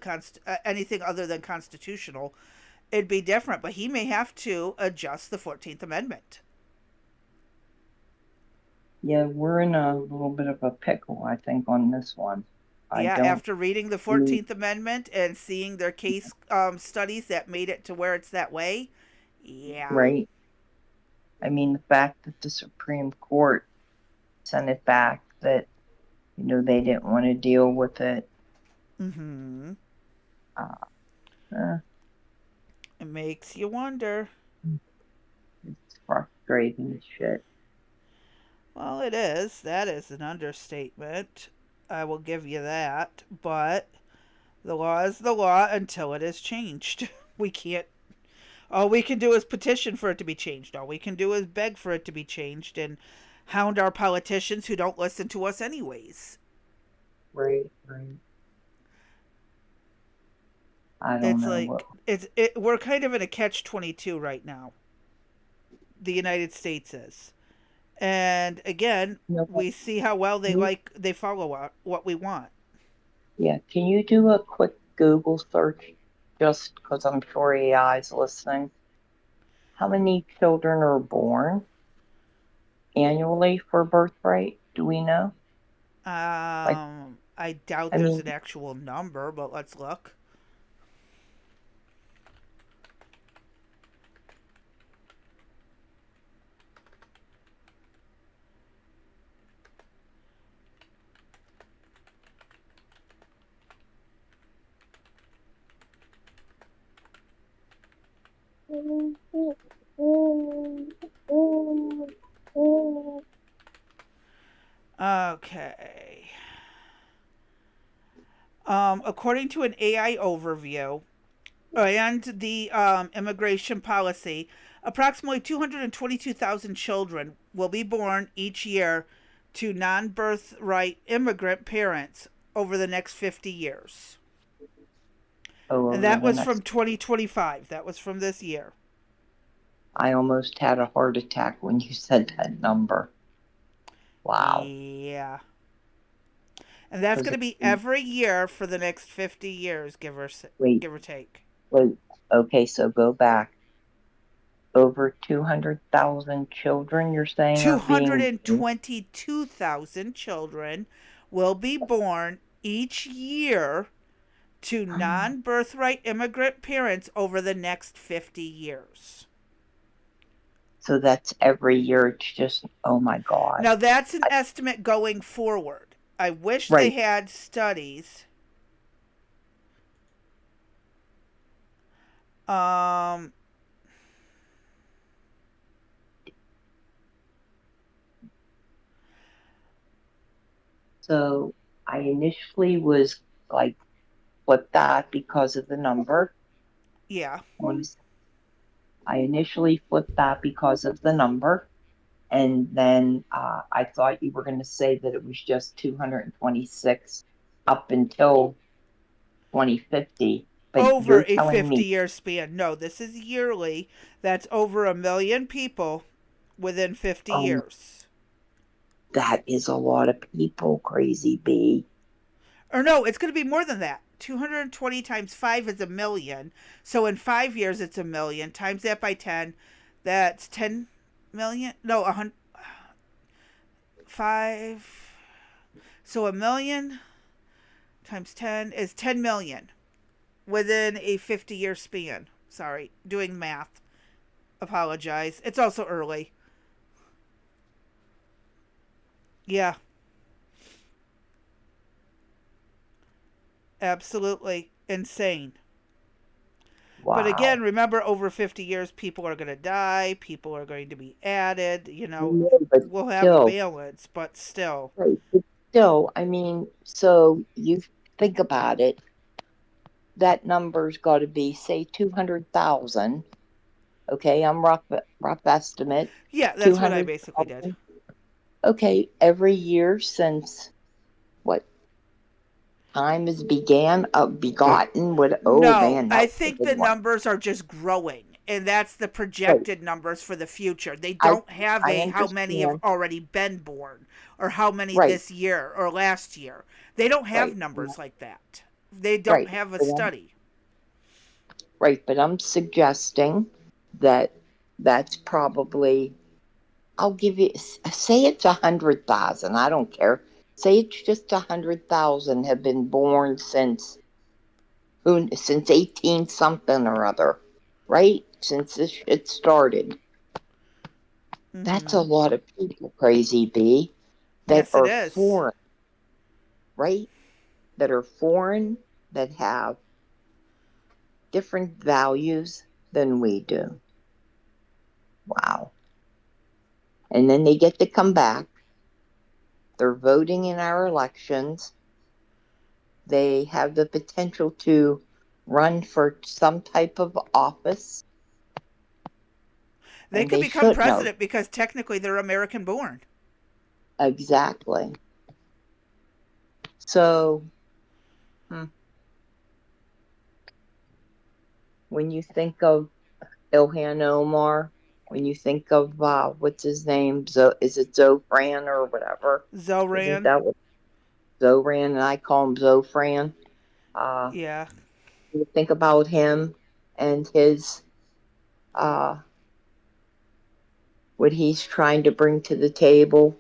anything other than constitutional, it'd be different. But he may have to adjust the 14th Amendment. Yeah, we're in a little bit of a pickle, I think, on this one. I Yeah, don't, after reading the I mean, 14th Amendment and seeing their case studies that made it to where it's that way, yeah. right? I mean, the fact that the Supreme Court sent it back, that, they didn't want to deal with it. Mm-hmm. Uh, eh, It makes you wonder. it's frustrating as shit. Well, it is. That is an understatement. I will give you that. But the law is the law until it is changed. We can't. All we can do is petition for it to be changed. All we can do is beg for it to be changed and hound our politicians who don't listen to us, anyways. Right, right. I don't It's know like we're kind of in a catch-22 right now. The United States is. And again, what. we see how well Can you, they follow what we want. yeah, can you do a quick Google search just because I'm sure AI is listening? How many children are born annually for birthright? Do we know? Like, I doubt I there's mean, an actual number, but let's look. Okay. According to an AI overview and the immigration policy, approximately 222,000 children will be born each year to non birthright immigrant parents over the next 50 years. oh, And over that the was from next, 2025. That was from this year. I almost had a heart attack when you said that number. Wow. Yeah. And that's Because, going to be every year for the next 50 years, wait, give or take. wait. Okay, so go back. Over 200,000 children, you're saying, are being born? 222,000 children will be born each year to non birthright immigrant parents over the next 50 years. So that's every year. It's just, oh my God. Now, that's an I, estimate going forward. I wish they right. had studies. Um, So I initially was like, flip that because of the number. yeah. I initially flipped that because of the number. And then I thought you were going to say that it was just 226 up until 2050. But Over you're a telling 50 me, year span. No, this is yearly. That's over 1 million people within 50 oh, years. that is a lot of people, crazy bee. Or no, it's going to be more than that. 220 times 5 is 1 million. So in 5 years, it's 1 million. Times that by 10, that's 10 million. No, 100, 5. So 1 million times 10 is 10 million within a 50-year span. Sorry, doing math. Apologize. It's also early. Yeah, absolutely insane. But again, Wow. remember, over 50 years, people are going to die, people are going to be added. I know, but We'll have a still, balance, but still. right, but still, I mean, so you think about it, that number's got to be, say, 200,000. Okay, I'm rough estimate, Yeah, that's what I basically did. 200,000. Okay, every year since what time is begotten, what, oh No, man, that I was a think good the one. numbers are just growing, and that's the Right. projected numbers for the future. They I don't have I a how many have understand. already been born or how many Right, this year or last year. They don't have right, numbers like that. They don't right. have a But study. right, but I'm suggesting that that's probably, I'll give you, say it's 100,000. I don't care. Say it's just 100,000 have been born since 18 something or other, right? Since this shit started. That's a Mhm. lot of people, Crazy B, that Yes, it are is. foreign, right? That are foreign, that have different values than we do. Wow. And then they get to come back. They're voting in our elections. They have the potential to run for some type of office, They and could they become should know president because technically they're American born. exactly. So, hmm, when you think of Ilhan Omar, when you think of what's his name, is it Zofran or whatever? Isn't Zoran. that what Zoran? And I call him Zofran. Uh, Yeah. you think about him and his uh, what he's trying to bring to the table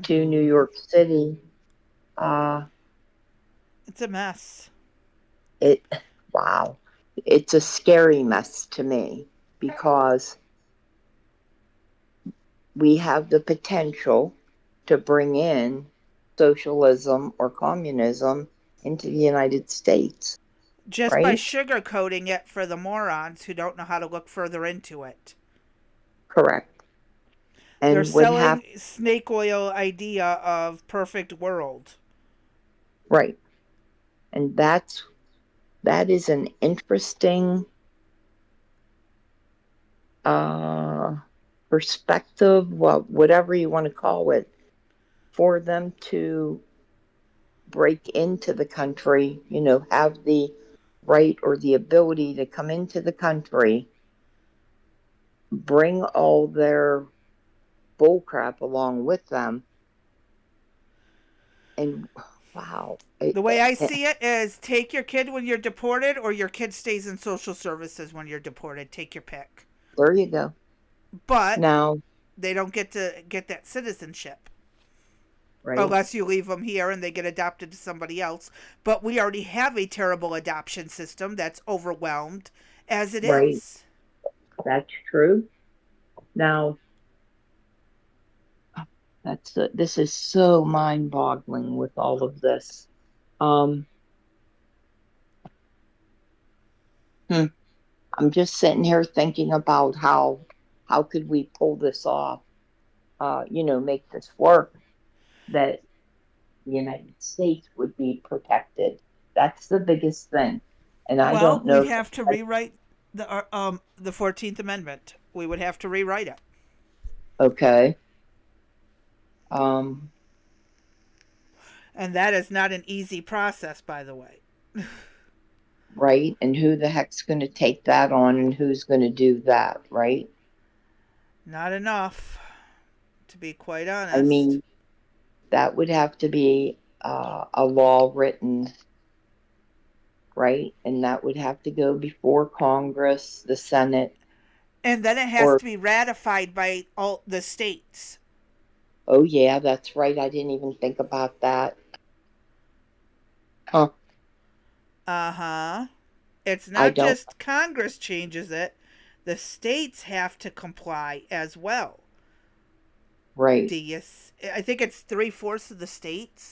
to New Mhm. York City. Uh, It's a mess. it wow, it's a scary mess to me because we have the potential to bring in socialism or communism into the United States, Just by right? sugarcoating it for the morons who don't know how to look further into it. Correct. They're And what selling happened, snake oil idea of perfect world. right? And that is an interesting uh, perspective, whatever you want to call it, for them to break into the country, have the right or the ability to come into the country, bring all their bullcrap along with them, and wow, The way I see it is take your kid when you're deported or your kid stays in social services when you're deported. Take your pick. there you go. But Now, they don't get to get that citizenship right, unless you leave them here and they get adopted to somebody else. But we already have a terrible adoption system that's overwhelmed as it right, is. that's true. Now, this is so mind-boggling with all of this. Um, hmm, I'm just sitting here thinking about how could we pull this off? Make this work that the United States would be protected. That's the biggest thing. And I Well, don't know we'd if have to rewrite the 14th Amendment. We would have to rewrite it. okay. Um, And that is not an easy process, by the way. right. And who the heck's going to take that on and who's going to do that, right? Not enough, to be quite I honest. mean, that would have to be a law written, right? And that would have to go before Congress, the Senate, And then it has or, to be ratified by all the states. oh, yeah, that's right. I didn't even think about that. Huh. Uh huh. It's I not don't, just Congress changes it, the states have to comply as well. right. Do you? I think it's 3/4 of the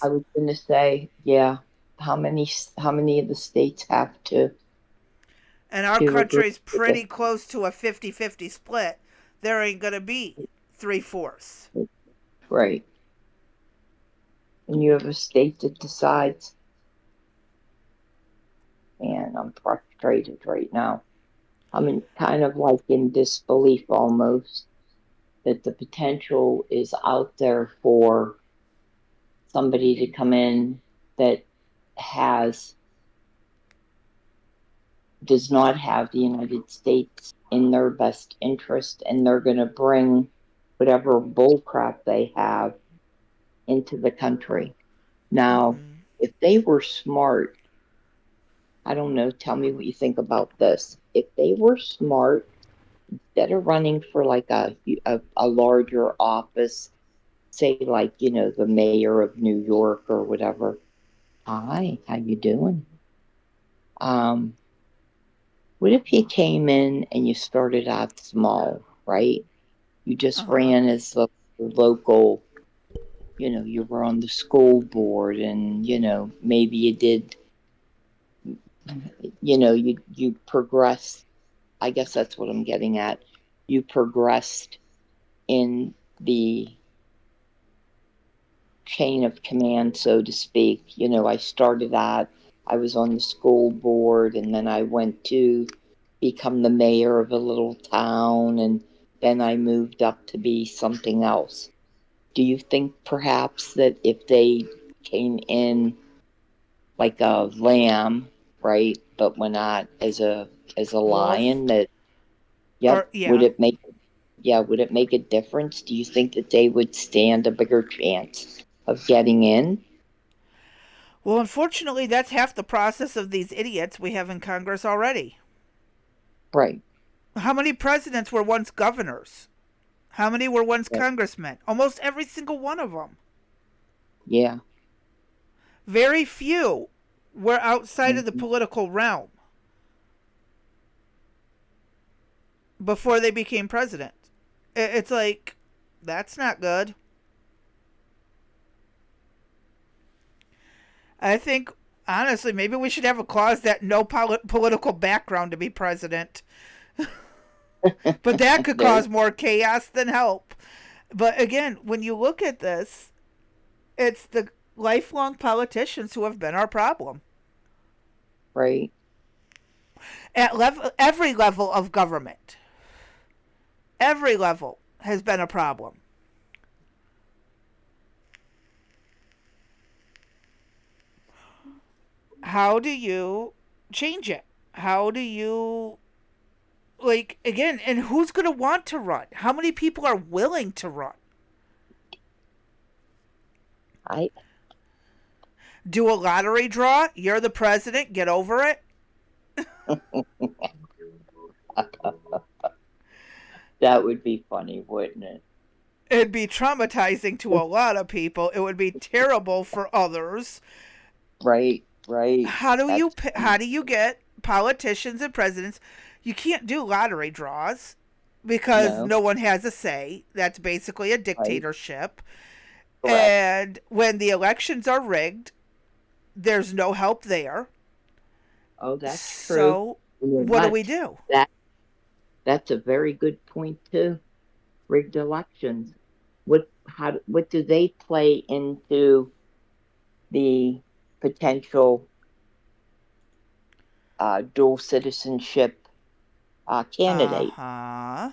I states. was going to say, yeah, how many of the states have to? And our Do you agree country's with it? pretty close to a 50-50 split. There ain't going to be three-fourths. Right. And you have a state that decides, and I'm frustrated right now. I'm kind of like in disbelief almost that the potential is out there for somebody to come in that has does not have the United States in their best interest, and they're going to bring whatever bullcrap they have into the country. Now, Mm-hmm. if they were smart, I don't know, tell me what you think about this. If they were smart, instead of running for like a larger office, say like, the mayor of New York or whatever, hi, how you doing? Um, what if you came in and you started out small, right? You just Uh-huh. ran as the local, you were on the school board and, maybe you did, you progressed. I guess that's what I'm getting at. You progressed in the chain of command, so to speak. I started out, I was on the school board, and then I went to become the mayor of a little town, and then I moved up to be something else. Do you think perhaps that if they came in like a lamb, right, but went out as a Wolf. lion, that Or, yep, yeah. would it make a difference? Do you think that they would stand a bigger chance of getting in? Well, unfortunately, that's half the process of these idiots we have in Congress already. Right. How many presidents were once governors? How many were once Yeah. congressmen? Almost every single one of them. Yeah. Very few were outside of the Mhm. political realm before they became president. It's like, that's not good. I think, honestly, maybe we should have a clause that no political background to be president. But that could There. cause more chaos than help. But again, when you look at this, it's the lifelong politicians who have been our problem Right. at every level of government. Every level has been a problem. How do you change it? How do you, like, again, and who's going to want to run? How many people are willing to run? I Do a lottery draw? You're the president. Get over it. That would be funny, wouldn't it? It'd be traumatizing to a lot of people. It would be terrible for others. Right. Right. How do you That's how do you get politicians and presidents? You can't do lottery draws because no. no one has a say. That's basically a Right. dictatorship. Correct. And when the elections are rigged, there's no help there. Oh, that's true. So You know what do what? we do? That that's a very good point too. Rigged elections. What do they play into the potential dual citizenship Uh candidate? huh.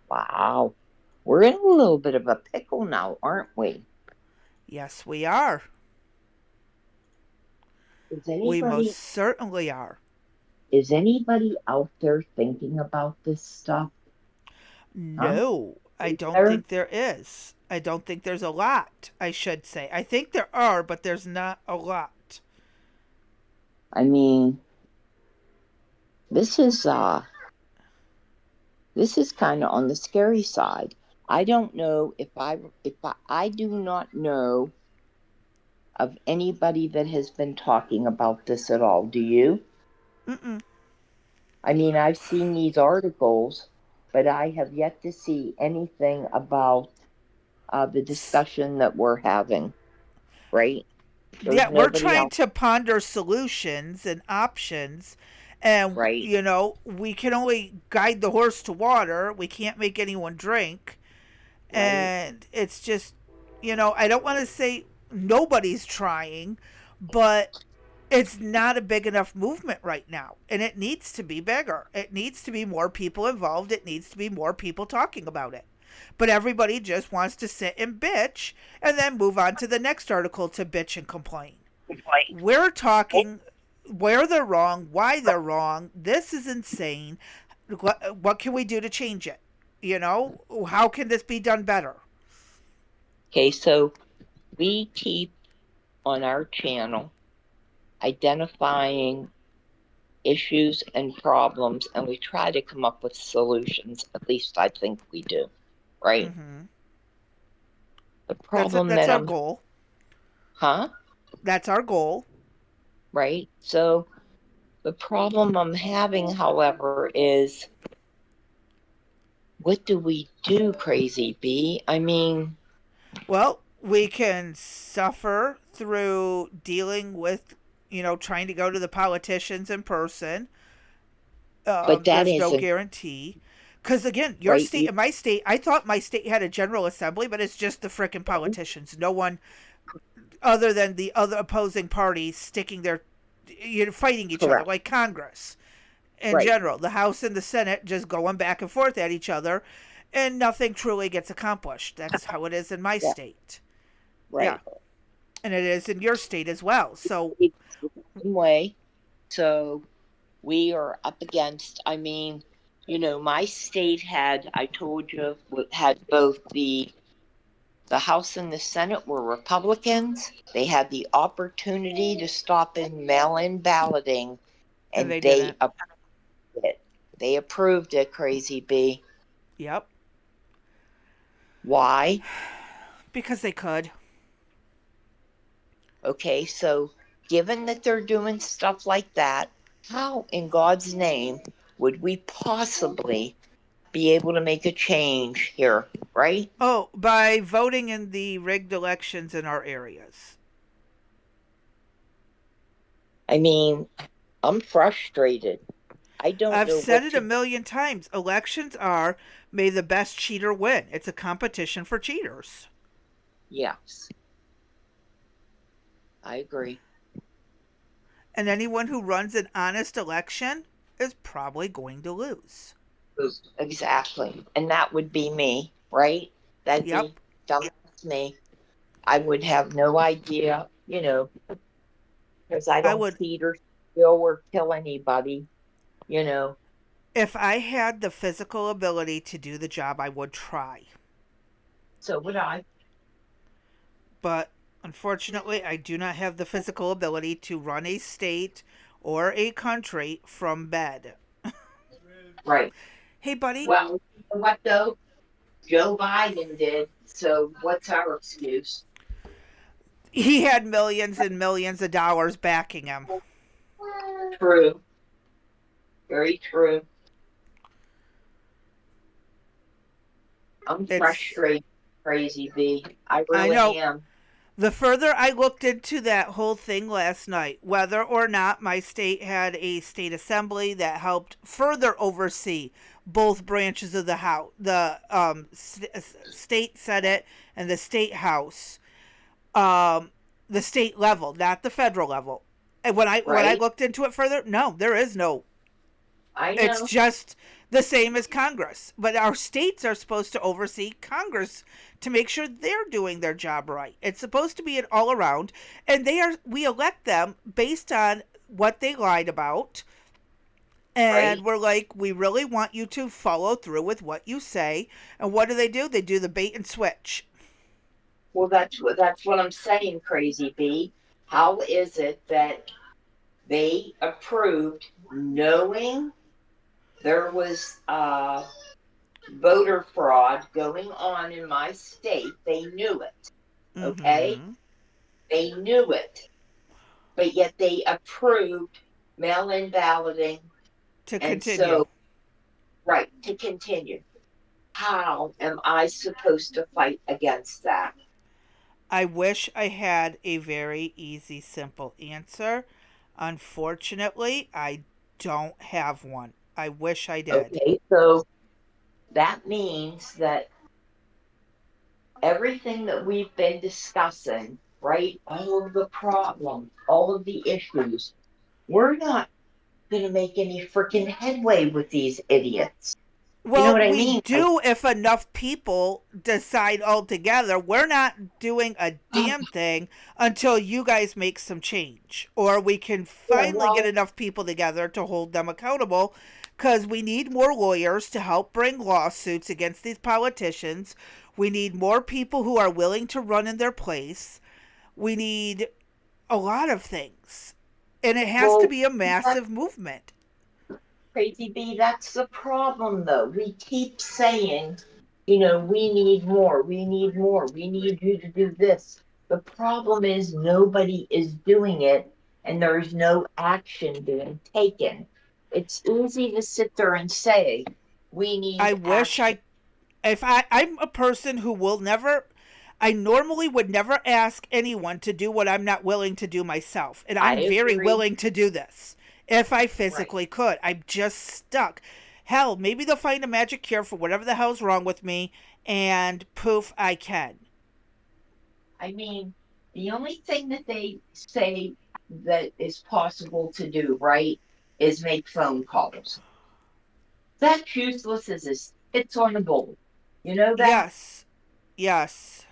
Wow. We're in a little bit of a pickle now, aren't we? Yes, we are. Is We most anybody certainly are. is anybody out there thinking about this stuff? Huh? No, I Is don't there? think there is. I don't think there's a lot, I should say. I think there are, but there's not a lot. I mean, this is uh this is kind of on the scary side. I don't know if I do not know of anybody that has been talking about this at all. Do you? Mm-mm. I mean, I've seen these articles, but I have yet to see anything about the discussion that we're having, right? There's Yeah, we're nobody trying out. to ponder solutions and options, And, right, we can only guide the horse to water. We can't make anyone drink. right. And it's just, I don't want to say nobody's trying, but it's not a big enough movement right now. And it needs to be bigger. It needs to be more people involved. It needs to be more people talking about it. But everybody just wants to sit and bitch and then move on to the next article to bitch and complain. We're talking where they're wrong, why they're wrong. This is insane. What can we do to change it? How can this be done better? Okay, so we keep on our channel identifying issues and problems, and we try to come up with solutions. At least I think we do, right? Mm-hmm. The That's problem that's that our I'm, goal. huh? That's our goal. Right? So the problem I'm having, however, is what do we do, Crazy B? I mean, Well, we can suffer through dealing with, trying to go to the politicians in person. but that There's no isn't guarantee. Because again, your right. state and my state, I thought my state had a general assembly, but it's just the frickin' politicians. No one other than the other opposing parties sticking their, fighting each other, Correct. like Congress in Right. general. The House and the Senate just going back and forth at each other, and nothing truly gets accomplished. That's how it is in my Yeah. state. Yeah. Right. And it is in your state as well. So, It's the same way. So we are up against, I mean, my state had, I told you, had both the House and the Senate were Republicans. They had the opportunity to stop in mail-in balloting, and and they they didn't. approved it. They approved it, Crazy B. Yep. Why? Because they could. Okay, so given that they're doing stuff like that, how in God's name would we possibly be able to make a change here, right? Oh, by voting in the rigged elections in our areas. I mean, I'm frustrated. I don't I've know said what it a to. million times. Elections are may the best cheater win. It's a competition for cheaters. Yes, I agree. And anyone who runs an honest election is probably going to lose. Exactly. And that would be me, right? That'd be Yep. dumbass me. I would have no idea, because I I don't would, cheat or steal or kill anybody, you know. if I had the physical ability to do the job, I would try. So would I. But unfortunately, I do not have the physical ability to run a state or a country from bed. Right. Hey, buddy. Well, you know what though? Joe Biden did. So what's our excuse? He had millions and millions of dollars backing him. True. Very true. I'm It's, frustrated, Crazy B. I I really know. am. The further I looked into that whole thing last night, whether or not my state had a state assembly that helped further oversee both branches of the house, the state senate and the state house, the state level, not the federal level. And when I Right? looked into it further, no, there is no. I It's know. just the same as Congress. But our states are supposed to oversee Congress to make sure they're doing their job right. It's supposed to be an all around, and we elect them based on what they lied about. And Right? we're like, we really want you to follow through with what you say. And what do? They do the bait and switch. Well, that's what I'm saying, Crazy B. How is it that they approved knowing there was voter fraud going on in my state? They knew it. Okay? Mm-hmm. They knew it. But yet they approved mail in balloting. To And continue. so, right, to continue. How am I supposed to fight against that? I wish I had a very easy, simple answer. Unfortunately, I don't have one. I wish I did. Okay, so that means that everything that we've been discussing, right? All of the problems, all of the issues, we're not going to make any freaking headway with these idiots. You know Well, what I we mean? Like, do if enough people decide altogether. We're not doing a damn thing until you guys make some change. Or we can yeah, finally get well, enough people together to hold them accountable because we need more lawyers to help bring lawsuits against these politicians. We need more people who are willing to run in their place. We need a lot of things. And it has to well, be a that's massive movement. crazy B. That's the problem, though. We keep saying, we need more, we need more, we need you to do this. The problem is nobody is doing it, and there's no action being taken. It's easy to sit there and say, we I need wish action. I if I'm a person who will never I normally would never ask anyone to do what I'm not willing to do myself. And I I'm very agree. willing to do this if I Right. physically could. I'm just stuck. Hell, maybe they'll find a magic cure for whatever the hell's wrong with me and poof, I can. I mean, the only thing that they say that is possible to do, right, is make phone calls. That's useless as a spits on a bowl. You know that? Yes. Yes.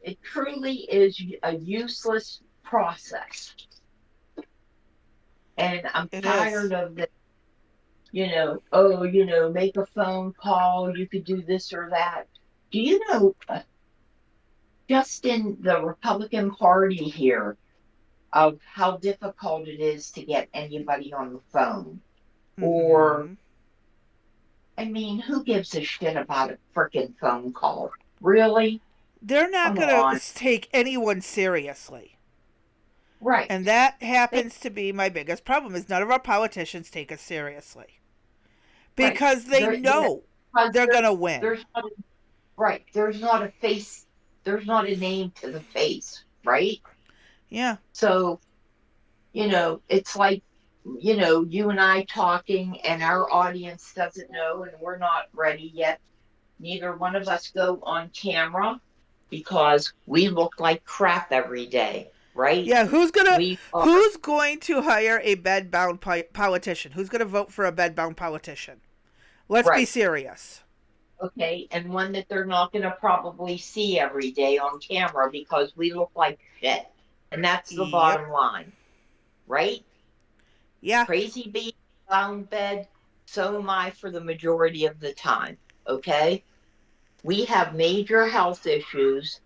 It truly is a useless process. And I'm It is. tired of the, oh, make a phone call, you could do this or that. Do you know, just in the Republican Party here, of how difficult it is to get anybody on the phone? Or, Mhm. I mean, who gives a shit about a freaking phone call? Really? They're not Come going to on. take anyone seriously. Right. And that They, happens to be my biggest problem is none of our politicians take us seriously right. because they They're, know because they're going to win. there's not a, right. There's not a face. There's not a name to the face. Right. Yeah. So, it's like, you and I talking and our audience doesn't know and we're not ready yet. Neither one of us go on camera because we look like crap every day. Right. Yeah, We are. who's going to hire a bedbound politician? Who's going to vote for a bedbound politician? Let's be Right. serious. Okay, and one that they're not going to probably see every day on camera because we look like shit. And that's the Yep. bottom line, right? Yeah. Crazy being found bed, so am I for the majority of the time, okay? We have major health issues,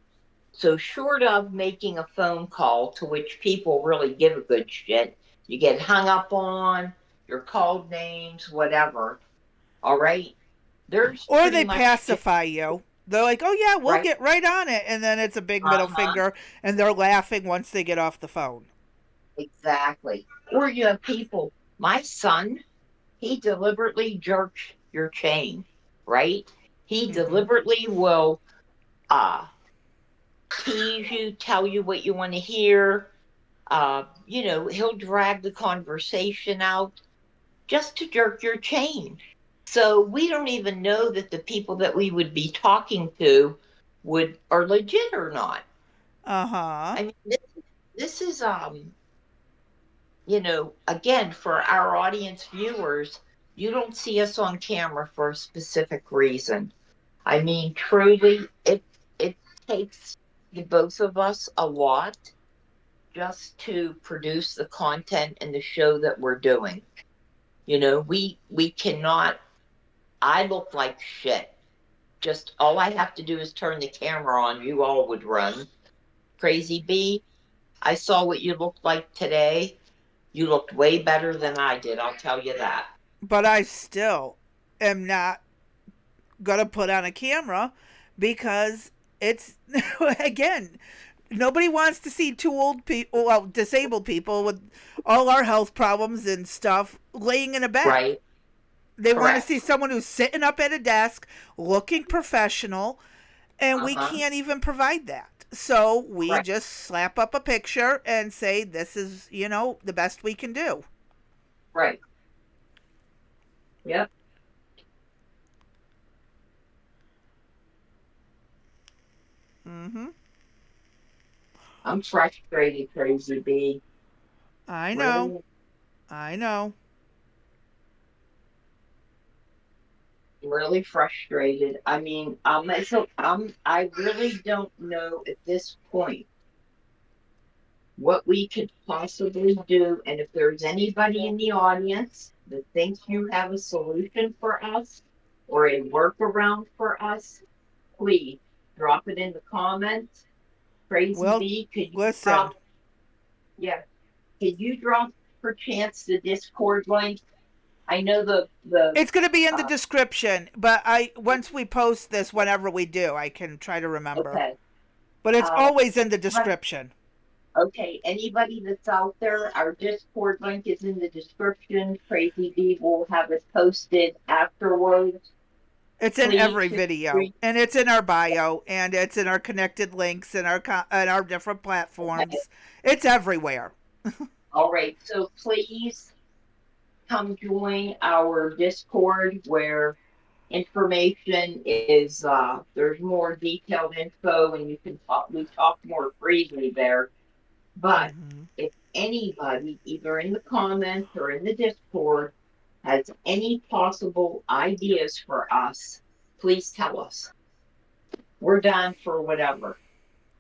so short of making a phone call to which people really give a good shit, you get hung up on, you're called names, whatever, all right? There's Or pretty they much just, pacify you. They're like, "Oh yeah, we'll right? get right on it." And then it's a big middle Uh-huh. finger and they're laughing once they get off the phone. Exactly. Or you have people, my son, he deliberately jerks your chain, right? He Mhm. deliberately will uh tease you, tell you what you want to hear. He'll drag the conversation out just to jerk your chain. So we don't even know that the people that we would be talking to would are legit or not. Uh-huh. I mean, this is again, for our audience viewers, you don't see us on camera for a specific reason. I mean, truly, it takes the both of us a lot just to produce the content and the show that we're doing. We cannot. I look like shit. Just all I have to do is turn the camera on. You all would run. Crazy B, I saw what you looked like today. You looked way better than I did, I'll tell you that. But I still am not going to put on a camera because it's again, nobody wants to see two old people, well, disabled people with all our health problems and stuff laying in a bed. Right? They want to Correct. see someone who's sitting up at a desk, looking professional, and we Uh-huh. can't even provide that. So we Right. just slap up a picture and say, this is, the best we can do. I'm frustrated, Crazy B. I know. Really, I know. really frustrated. I mean, I really don't know at this point what we could possibly do. And if there's anybody in the audience that thinks you have a solution for us or a workaround for us, please drop it in the comments. Crazy Well, B, could you listen. drop, yeah, could you drop perchance the Discord link? I know the, It's going to be in the uh, description, but I once we post this, whenever we do, I can try to remember. okay. But it's Uh, always in the description. okay, anybody that's out there, our Discord link is in the description. Crazy B will have it posted afterwards. It's in Please every feel video, free. and it's in our bio, and it's in our connected links and our different Okay. platforms. It's everywhere. All right. So please come join our Discord where information is there's more detailed info and you can talk we talk more freely there. But Mm-hmm. if anybody, either in the comments or in the Discord, has any possible ideas for us, please tell us. We're down for whatever.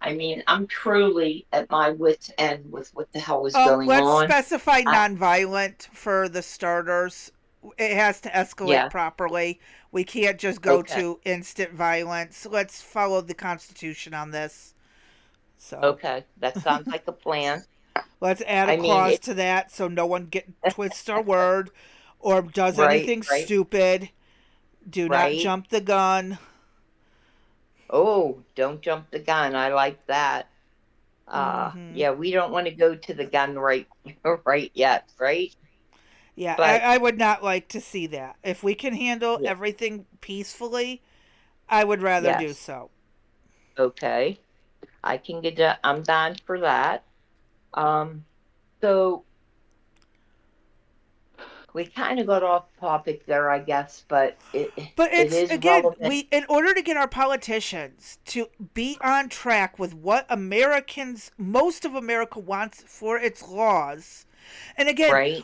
I mean, I'm truly at my wits' end with what the hell is going Let's on. specify I, nonviolent for the starters. It has to escalate yeah, properly. We can't just go okay, to instant violence. Let's follow the Constitution on this. So okay. That sounds like a plan. let's add a I mean, clause it, to that so no one twists our word or does right, anything right, stupid. Do not right. jump the gun. Oh, don't jump the gun. I like that. Mm-hmm. Yeah, we don't want to go to the gun right, right yet, right? Yeah, But I would not like to see that. If we can handle yeah, everything peacefully, I would rather do yes, so. okay. I can get that. I'm down for that. Um, so we kind of got off topic there, I guess, but But it it's is again, relevant, we in order to get our politicians to be on track with what Americans, most of America wants for its laws. And again, right?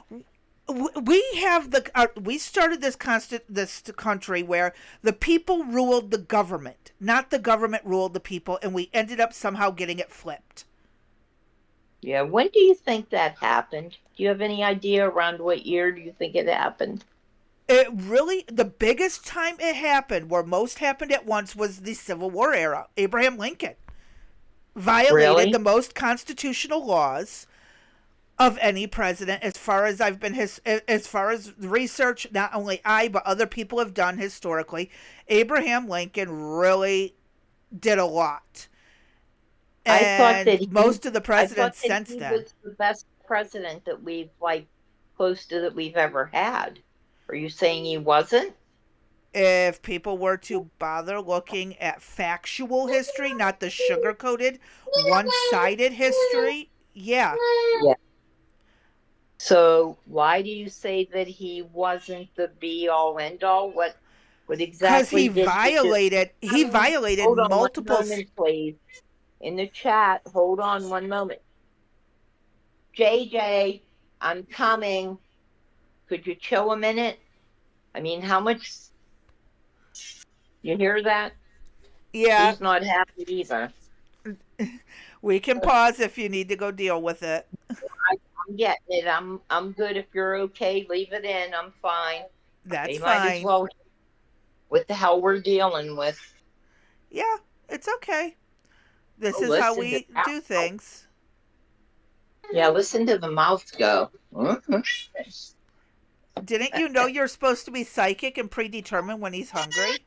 we have we started this country where the people ruled the government, not the government ruled the people, and we ended up somehow getting it flipped. Yeah. When do you think that happened? Do you have any idea around what year do you think it happened? It really, the biggest time it happened, where most happened at once, was the Civil War era. Abraham Lincoln violated the Really? most constitutional laws of any president, as far as I've been as far as research, not only I but other people have done historically. Abraham Lincoln really did a lot, I thought and that he, most of the I thought presidents that since he then. was the best president that we've like close to that we've ever had. Are you saying he wasn't? If people were to bother looking at factual history, not the sugar coated, one sided history, yeah. Yeah. So why do you say that he wasn't the be all end all? What Because exactly did he do? he violated Hold on one multiple. moment, please. In the chat, hold on one moment. JJ, I'm coming. Could you chill a minute? I mean, how much you hear that? Yeah, He's not happy either. we can I, pause if you need to go deal with it. I'm getting it. I'm good. If you're okay, leave it in. I'm fine. That's They might as fine. well. What the hell we're dealing with? Yeah, it's okay. This Oh, is how listen to we that. do things. Yeah, listen to the mouth go. Mhm. Didn't you know you're supposed to be psychic and predetermine when he's hungry?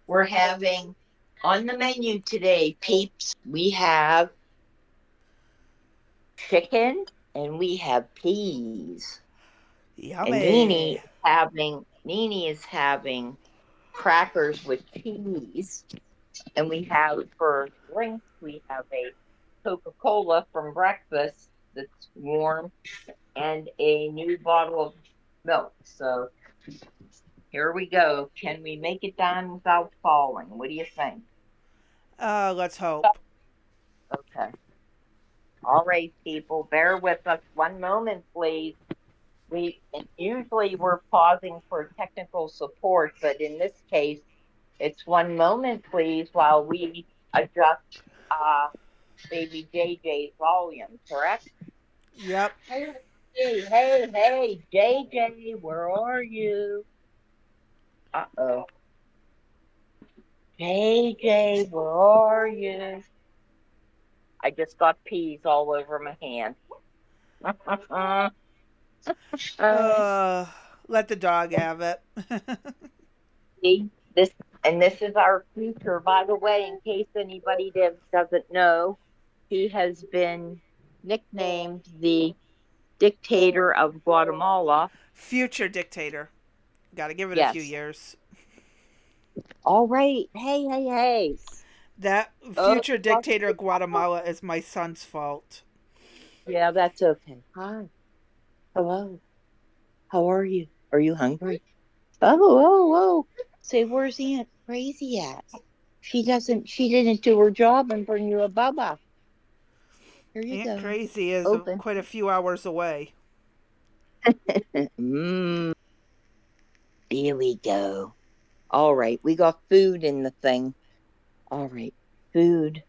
We're having on the menu today, peeps. We have chicken and we have peas. And Yummy. Nene is having crackers with cheese. And we have for drinks we have a Coca-Cola from breakfast that's warm and a new bottle of milk. So here we go. Can we make it down without falling? What do you think? Let's hope. Okay. All right, people, bear with us one moment, please. Usually we're pausing for technical support, but in this case, it's one moment, please, while we adjust baby JJ's volume, correct? Yep. Hey, hey, JJ, where are you? Uh-oh. JJ, where are you? I just got peas all over my hand. uh, Uh, Let the dog have it. See, this is our future. By the way, in case anybody doesn't know, he has been nicknamed the dictator of Guatemala. Future dictator. Got to give it a few Yes. years. All right. Hey. That Oh, future dictator of Guatemala is my son's fault. yeah, that's okay. Hi. Hello. How are you? Are you hungry? Oh. Say, where's Aunt Crazy at? She didn't do her job and bring you a bubba. Here you Aunt go. Crazy is Open. quite a few hours away. Mmm. Here we go. All right. We got food in the thing. All right. Food.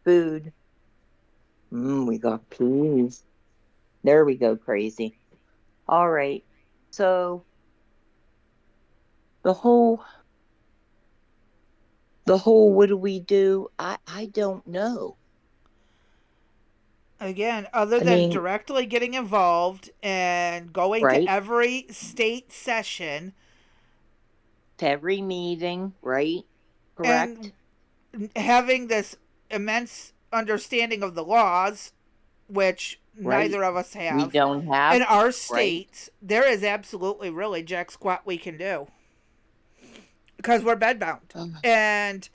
Food. We got peas. There we go, Crazy. All right. So the whole what do we do? I don't know. Again, other I than mean, directly getting involved and going to right? every state session To every meeting, right? and Correct? having this immense understanding of the laws, which Right? neither of us We have, don't have, in our right? states, there is absolutely really jack squat we can do because we're bedbound. And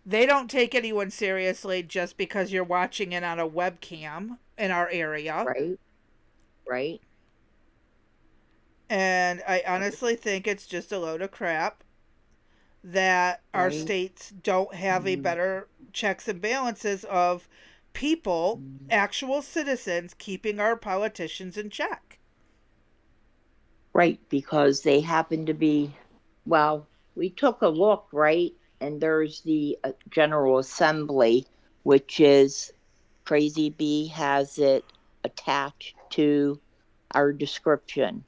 they don't take anyone seriously just because you're watching it on a webcam in our area. Right? Right? And I honestly think it's just a load of crap that our Right? states don't have a Mm, better checks and balances of people, mm. actual citizens, keeping our politicians in check. Right, because they happen to be, well, we took a look, right? And there's the General Assembly, which is Crazy Bee has it attached to our description.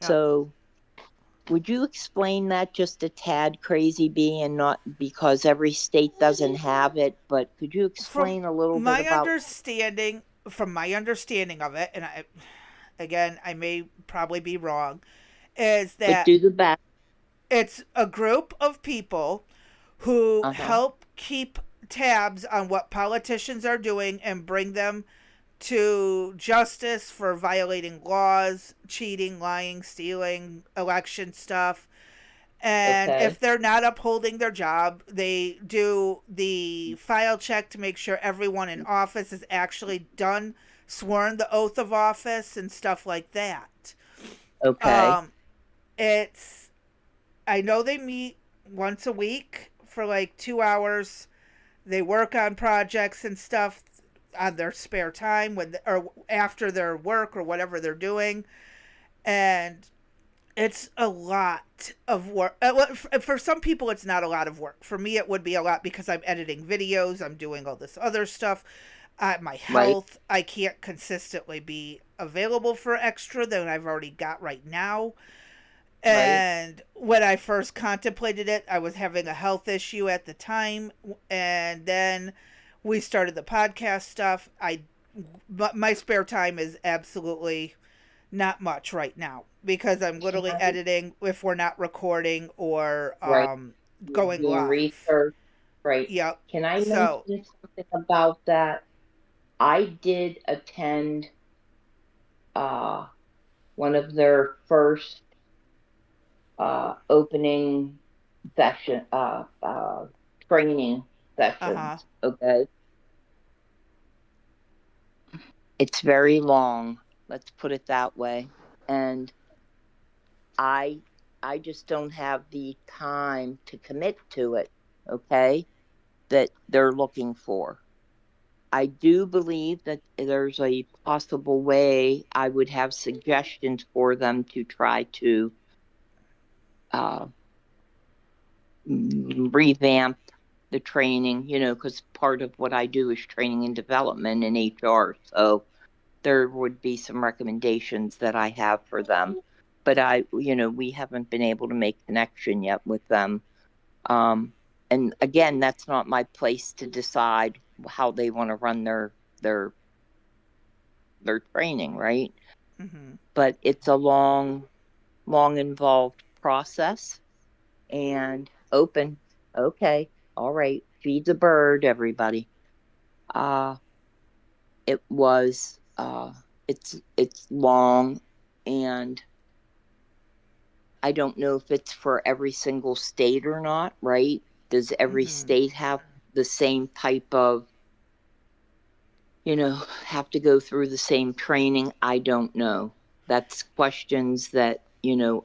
Yeah. So, would you explain that just a tad, Crazy Bee, and not because every state doesn't have it, but could you From explain a little bit my about, understanding, from my understanding of it, and again, I may probably be wrong, is but that do the best? it's a group of people who Uh-huh. help keep tabs on what politicians are doing and bring them to justice for violating laws, cheating, lying, stealing, election stuff. And Okay. if they're not upholding their job, they do the file check to make sure everyone in office is actually done, sworn the oath of office, and stuff like that. Okay. Um, it's I know they meet once a week for like 2 hours. They work on projects and stuff on their spare time or after their work or whatever they're doing, and it's a lot of work. For some people, it's not a lot of work. For me, it would be a lot because I'm editing videos, I'm doing all this other stuff. My Right. health, I can't consistently be available for extra than I've already got right now. Right. And when I first contemplated it, I was having a health issue at the time. And then we started the podcast stuff. My spare time is absolutely not much right now because I'm Can literally I, editing if we're not recording or right. You're going doing live. research. Right. Yep. Can I So, mention something about that? I did attend uh one of their first opening session training uh huh. sessions. Okay. It's very long, let's put it that way. And I I just don't have the time to commit to it. Okay. that they're looking for. I do believe that there's a possible way I would have suggestions for them to try to uh, revamp the training, because part of what I do is training and development in HR. So there would be some recommendations that I have for them. But we haven't been able to make connection yet with them. And again, that's not my place to decide how they want to run their their training, right? Mm-hmm. But it's a long, long involved process and open. Okay, all right, feed the bird, everybody. Uh it was it's long, and I don't know if it's for every single state or not, right? Does every Mm-hmm. state have the same type of, have to go through the same training? I don't know. That's questions that,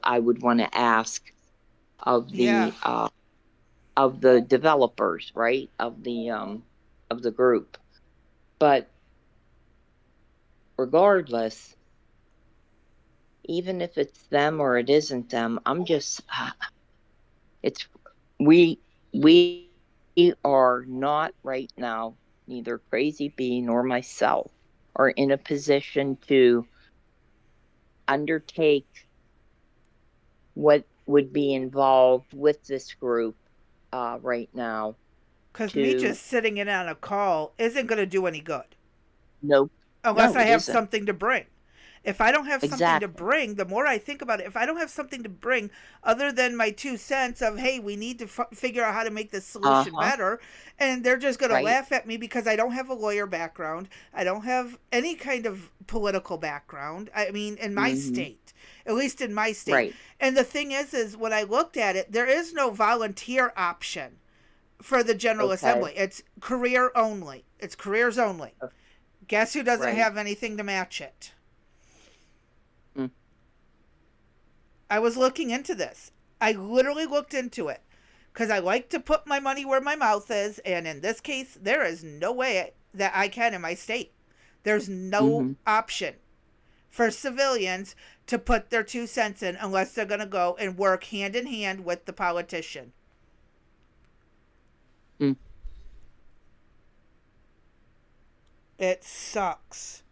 I would want to ask of Yeah, the developers, right? Of the group. But regardless, even if it's them or it isn't them, it's we we are not right now, neither Crazy Bee nor myself are in a position to undertake what would be involved with this group right now. because me To just sitting in on a call isn't going to do any good Nope, unless no, I it have isn't. something to bring. If I don't have something to Exactly. bring, the more I think about it, if I don't have something to bring other than my 2 cents of, hey, we need to figure out how to make this solution Uh-huh. better, and they're just going to Right. laugh at me because I don't have a lawyer background, I don't have any kind of political background. I mean, in my Mm-hmm. state, at least in my state. Right. And the thing is when I looked at it, there is no volunteer option for the General Okay. Assembly. It's career only. It's careers only. Guess who doesn't Right. have anything to match it? Mm. I was looking into this. I literally looked into it because I like to put my money where my mouth is. And in this case, there is no way that I can in my state. There's no Mm-hmm. option for civilians to put their 2 cents in unless they're going to go and work hand in hand with the politician. Mm. It sucks.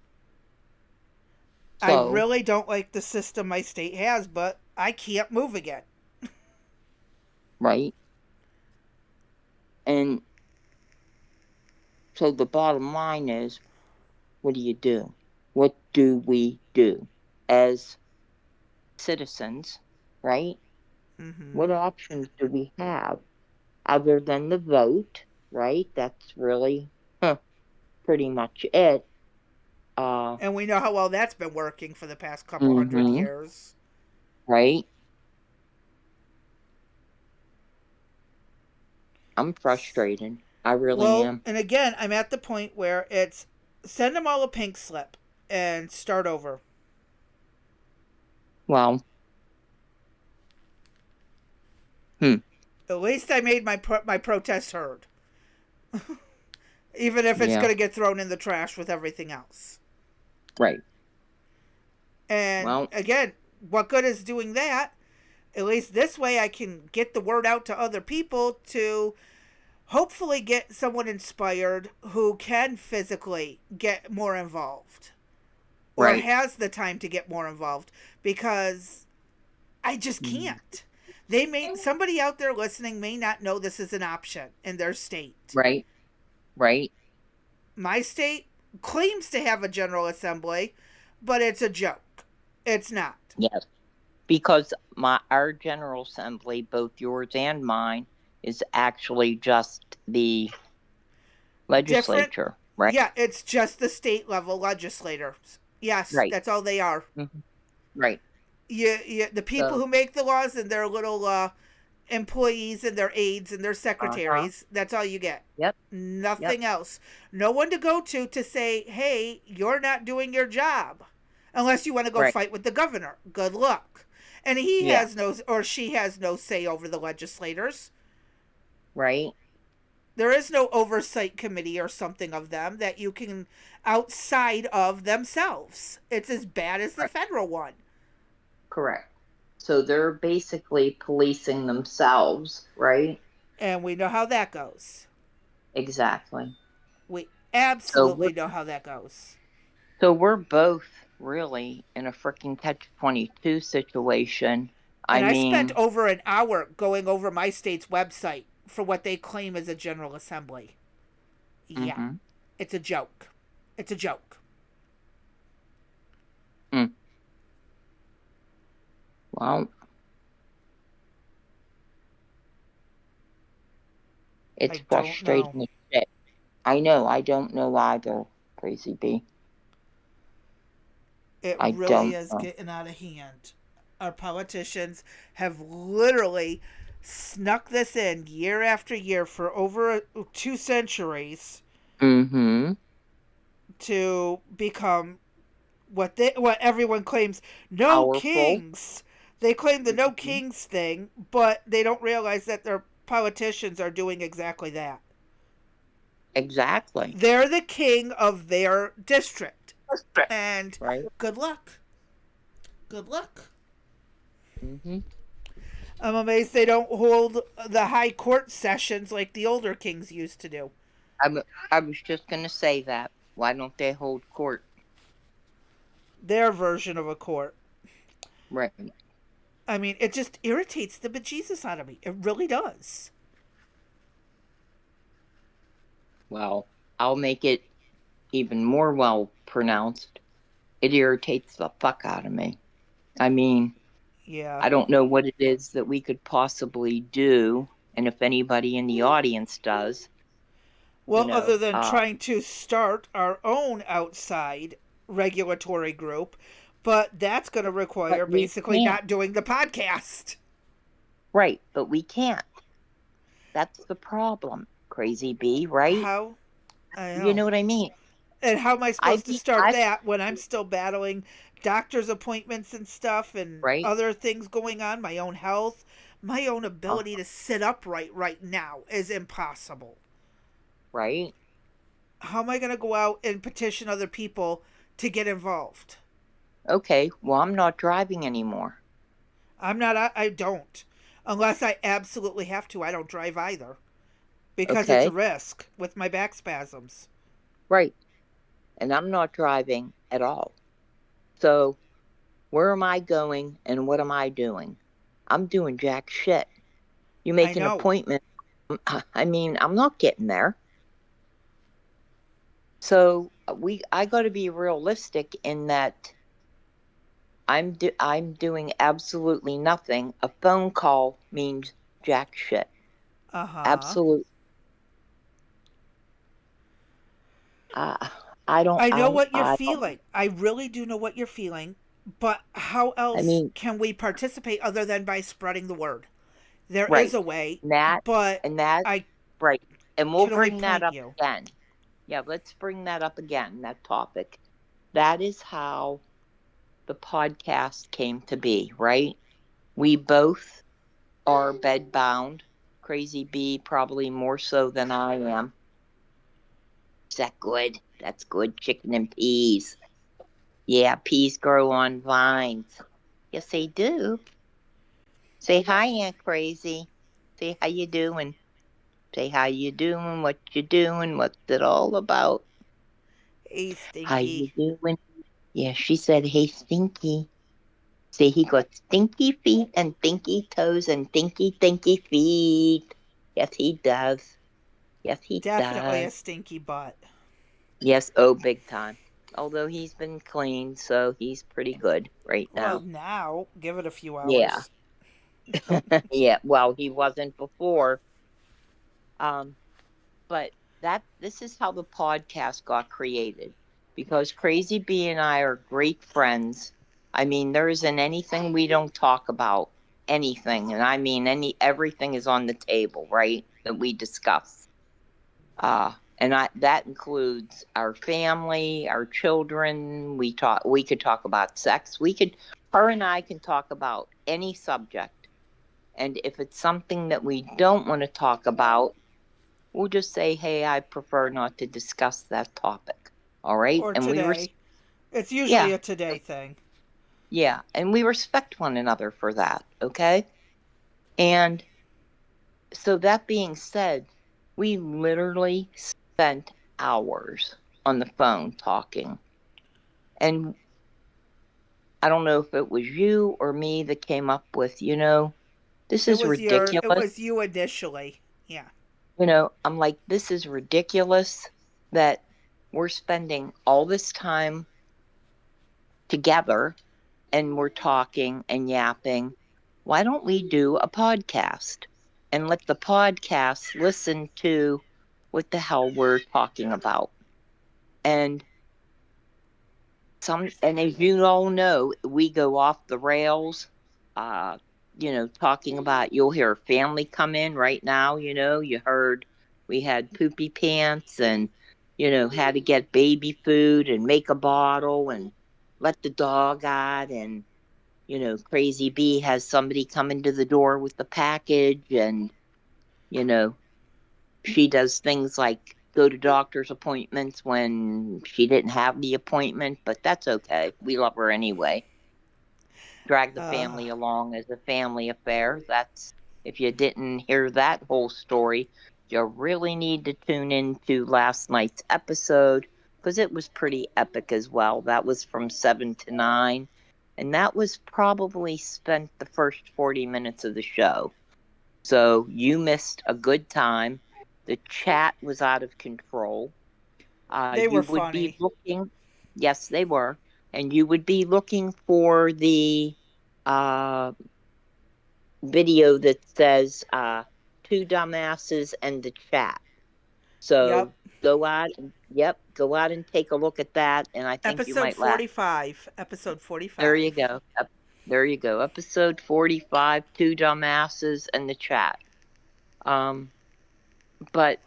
I So, really don't like the system my state has, but I can't move again. right. And so the bottom line is, what do you do? What do we do as citizens, right? Mm-hmm. What options do we have other than the vote, right? That's really pretty much it. Uh, And we know how well that's been working for the past couple hundred mm-hmm, years. right? I'm frustrated. I really Well, am. and again, I'm at the point where it's send them all a pink slip and start over. Well, hmm, At least I made my protest heard, even if it's yeah, going to get thrown in the trash with everything else. right. And Well, again, what good is doing that? At least this way I can get the word out to other people to hopefully get someone inspired who can physically get more involved or right. has the time to get more involved because I just Mm, can't. They may somebody out there listening may not know this is an option in their state. right, right. My state claims to have a general assembly, but it's a joke. It's not. Yes. Because our General Assembly, both yours and mine, is actually just the Different. legislature, right? Yeah, it's just the state level legislators. Yes, Right. that's all they are. Hmm. Right. The people So, who make the laws and their little employees and their aides and their uh-huh. secretaries. That's all you get. Yep. Yep. Nothing else. No one to go to say, hey, you're not doing your job. Unless you want to go Right. fight with the governor. Good luck. And he Yeah. has no, or she has no say over the legislators. Right. There is no oversight committee or something of them that you can outside of themselves. It's as bad as the Right. federal one. Correct. So they're basically policing themselves, right? And we know how that goes. Exactly. We So we're absolutely know how that goes. so we're both really in a freaking catch-22 situation. I And I spent mean, over an hour going over my state's website for what they claim is a General Assembly. Yeah, mm-hmm, it's a joke. It's a joke. mm, well, it's I don't know. frustrating as shit. I know. I don't know either, Crazy B. It I really don't is know. getting out of hand. Our politicians have literally snuck this in year after year for over 2 centuries Mm-hmm. to become what everyone claims no Powerful. kings. They claim the no Mm-hmm. kings thing, but they don't realize that their politicians are doing exactly that. Exactly. They're the king of their district. Right. And Right. good luck. Good luck. Mm-hmm. I'm amazed they don't hold the high court sessions like the older kings used to do. I, I was just gonna say that. Why don't they hold court? Their version of a court. Right. I mean, it just irritates the bejesus out of me. It really does. Well, I'll make it even more well pronounced. It irritates the fuck out of me. I mean, Yeah. I don't know what it is that we could possibly do, and if anybody in the audience does, you Well, other know, than trying to start our own outside regulatory group, but that's going to but require we basically can't. not doing the podcast. Right, but we can't. That's the problem, Crazy B, right? How? I You know. know what I mean? And how am I I supposed to mean, start that when I'm still battling doctor's appointments and stuff and right? other things going on, my own health? My own Uh, ability to sit upright right now is impossible. right? How am I going to go out and petition other people to get involved? Okay, well, I'm not driving anymore. I'm not, I don't. Unless I absolutely have to, I don't drive either because it's a Okay, risk with my back spasms. right. And I'm not driving at all. So, where am I going and what am I doing? I'm doing jack shit. You I make an know. appointment. I mean, I'm not getting there. So I got to be realistic in that I'm doing absolutely nothing. A phone call means jack shit. Uh huh. Absolute. Uh, I don't. I know I what you're I don't. feeling. I really do know what you're feeling. But how I else mean, can we participate other than by spreading the word? There is right. a way, And that but and that I right. And we'll can only bring that point up you. again. Yeah, let's bring that up again. That topic. That is how the podcast came to be. Right. We both are bedbound. Crazy B probably more so than I am. Is that good? That's good. Chicken and peas. Yeah, peas grow on vines. Yes, they do. Say hi, Aunt Crazy. Say how you doing. Say how you doing. What you doing. What's it all about? Hey, How you Stinky. doing? Yeah, she said, "Hey, Stinky." Say he got stinky feet and stinky toes and stinky feet. Yes, he does. Yes, he Definitely a does. stinky butt. Yes, oh, big time. Although he's been clean, so he's pretty good right Well, now. now, give it a few Yeah. hours. Yeah. Well, he wasn't before. Um, but this is how the podcast got created because Crazy B and I are great friends. I mean, there isn't anything we don't talk about. Anything. And I mean everything is on the table, right? That we discuss. And that includes our family, our children. We could talk about sex. Her and I can talk about any subject. And if it's something that we don't want to talk about, we'll just say, hey, I prefer not to discuss that topic. All right. Or And today. It's usually yeah, a today thing. yeah. And we respect one another for that. Okay. And so that being said, we literally spent hours on the phone talking. And I don't know if it was you or me that came up with, this is It ridiculous. was you initially. Yeah. I'm like, this is ridiculous that we're spending all this time together and we're talking and yapping. Why don't we do a podcast and let the podcast listen to what the hell we're talking about? And and as you all know, we go off the rails. Uh, talking about, you'll hear a family come in right now. You heard we had poopy pants and had to get baby food and make a bottle and let the dog out, and Crazy Bee has somebody come into the door with the package, and you know she does things like go to doctor's appointments when she didn't have the appointment, but that's okay. We love her anyway. Drag the Uh, family along as a family affair. That's, if you didn't hear that whole story, you really need to tune into last night's episode because it was pretty epic as well. That was from 7 to 9, and that was probably spent the first 40 minutes of the show. So you missed a good time. The chat was out of control. they You were would be funny. looking, yes, they were, and you would be looking for the uh, video that says two dumbasses and the chat. Yep. So go out and take a look at that, and I think you Episode might laugh. 45. Episode There you 45. go. There you go. Episode 45, two dumbasses and the chat. Um, but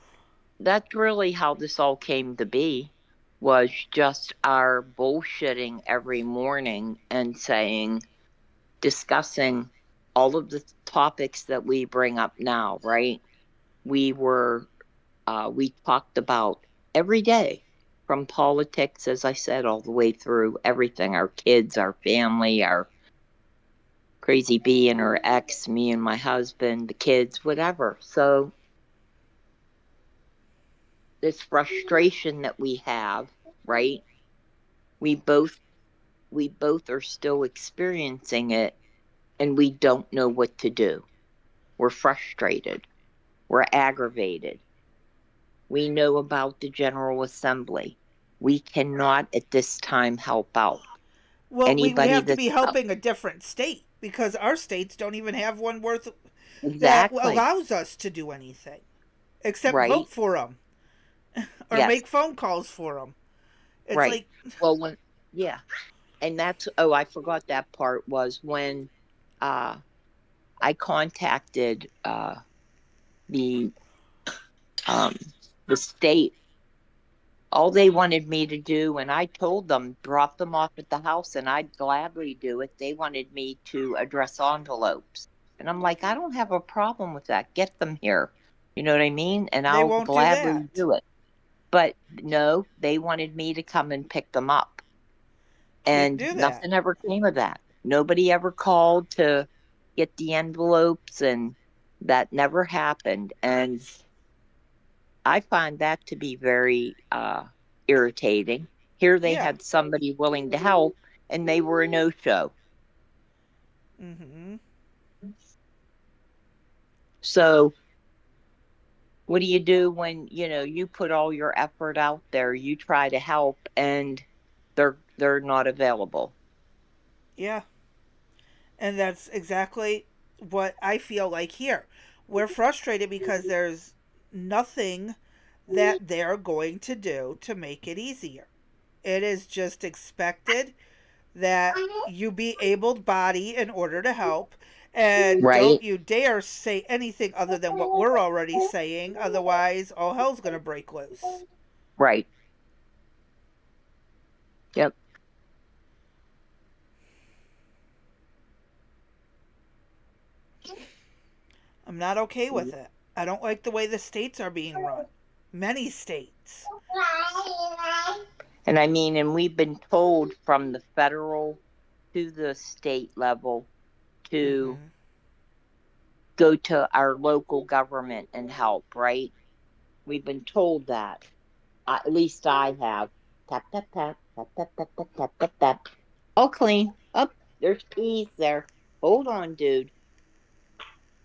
that's really how this all came to be, was just our bullshitting every morning and discussing all of the topics that we bring up now, right? We talked about every day, from politics, as I said, all the way through everything, our kids, our family, our Crazy Bee and her ex, me and my husband, the kids, whatever. So this frustration that we have, right? We both we both are still experiencing it, and we don't know what to do. We're frustrated. We're aggravated. We know about the General Assembly. We cannot at this time help out Well, we anybody have to that's be out. helping a different state because our states don't even have one worth that Exactly. allows us to do anything except Right. vote for them or Yes. make phone calls for them. It's Right. like, Well, yeah. And oh, I forgot that part was when uh, I contacted the, um, the state. All they wanted me to do, and I told them, drop them off at the house and I'd gladly do it. They wanted me to address envelopes. And I'm like, I don't have a problem with that. Get them here. You know what I mean? And they I'll won't do gladly that. do it. But no, they wanted me to come and pick them up. Can't And do that. nothing ever came of that. Nobody ever called to get the envelopes, and that never happened. And I find that to be very irritating. Here they Yeah. had somebody willing to help, and they were a no show. Mm-hmm. So, what do you do when you put all your effort out there, you try to help, and they're not available? Yeah. And that's exactly what I feel like here. We're frustrated because there's nothing that they're going to do to make it easier. It is just expected that you be able bodied in order to help. And Right, don't you dare say anything other than what we're already saying, otherwise, all hell's going to break loose. right. Yep. I'm not okay with it. I don't like the way the states are being run. Many states. And I mean, and we've been told from the federal to the state level to Mm-hmm. go to our local government and help, right? We've been told that. At least I have. Tap, tap, tap, tap, tap, tap, tap, tap, tap, tap. All clean. Up, there's peas there. Hold on, dude.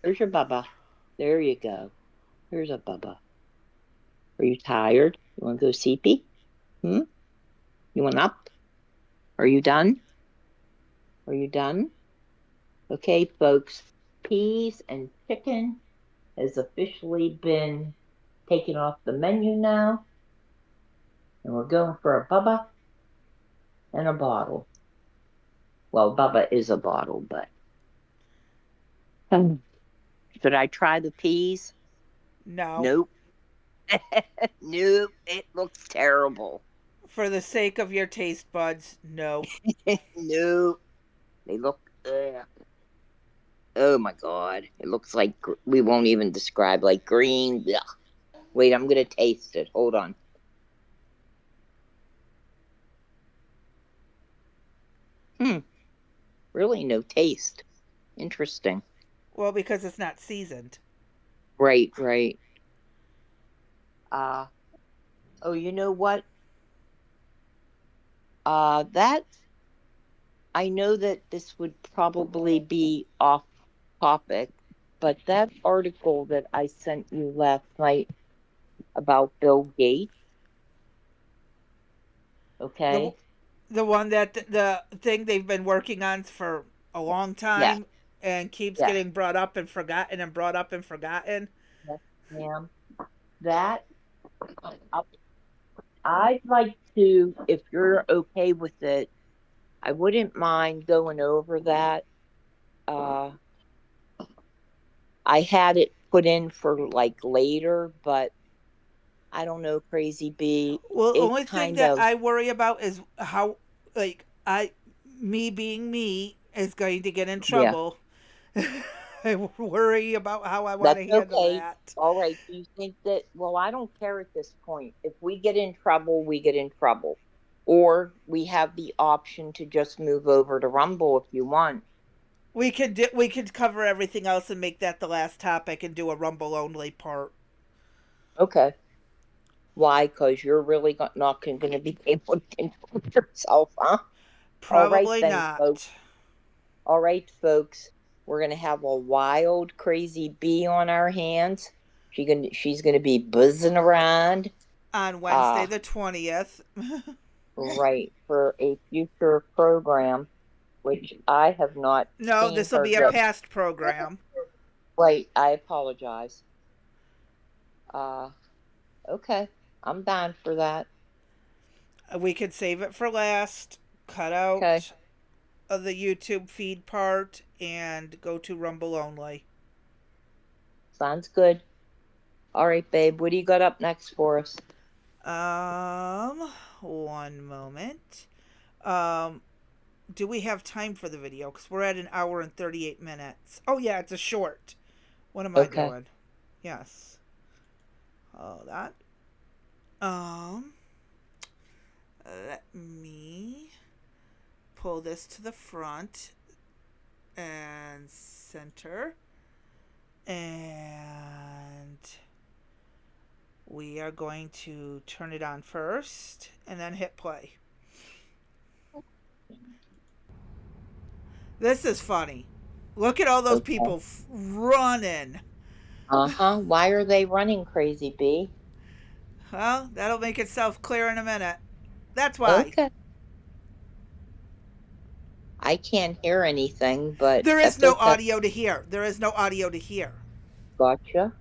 There's your bubba. There you go. There's a bubba. Are you tired? You want to go CP? Hmm? You want up? Are you done? Are you done? Okay, folks. Peas and chicken has officially been taken off the menu now. And we're going for a bubba and a bottle. Well, bubba is a bottle, but. Should I try the peas? No. Nope. Nope. It looks terrible. For the sake of your taste buds, no. Nope. They look. Oh my god. It looks like we won't even describe like green. Ugh. Wait, I'm gonna taste it. Hold on. Hmm. Really no taste. Interesting. Well, because it's not seasoned. Right, right. Uh oh, you know what? That I know that this would probably be off topic, but that article that I sent you last night about Bill Gates, The okay? the one that the thing they've been working on for a long Yes, time and keeps yes, getting brought up and forgotten and brought up and forgotten. yes, ma'am. That up, I'd like to, if you're okay with it, I wouldn't mind going over that. Uh, I had it put in for like later, but I don't know, Crazy B. Well, the It only thing kind that of, I worry about is how, like, me being me is going to get in yeah. trouble. I worry about how I want That's to handle okay. that. All right. Do you think that, well, I don't care at this point. If we get in trouble, we get in trouble. Or we have the option to just move over to Rumble if you want. We could cover everything else and make that the last topic and do a Rumble only part. Okay. Why? Because you're really not going to be able to control yourself, huh? All right, Probably then, folks. not. All right, folks. We're going to have a wild, crazy bee on our hands. She's gonna be buzzing around. On Wednesday Uh, the 20th. right, for a future program, which I have not No, seen this will her be a get. past program. Right, I apologize. Uh, okay, I'm down for that. We could save it for last, cut Okay, out of the YouTube feed part, and go to Rumble only. sounds good. All right, babe, what do you got up next for us? One moment. Um, do we have time for the video? Because we're at an hour and 38 minutes. Oh, yeah, it's a short. What am I Okay, doing? Yes. Hold on. Um, let me pull this to the front and center. And we are going to turn it on first and then hit play. This is funny. Look at all those okay. people running. Uh-huh. Why are they running, Crazy Bee? Well, that'll make itself clear in a minute. That's why. Okay. I can't hear anything, but There is that's no okay. audio to hear. There is no audio to hear. Gotcha.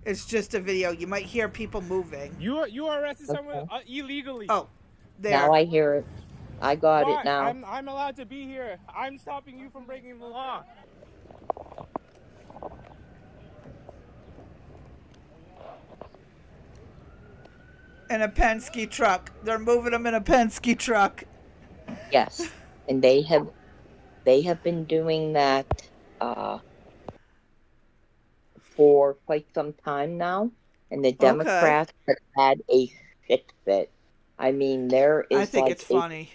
It's just a video. You might hear people moving. You are arrested someone Okay. illegally. Oh, Now there. I hear it. I got it Why? now. I'm allowed to be here. I'm stopping you from breaking the law. In a Penske truck. They're moving them in a Penske truck. Yes. And they have been doing that uh for quite some time now, and the Okay. Democrats have had a shit fit. I mean, there I is think like it's a, funny.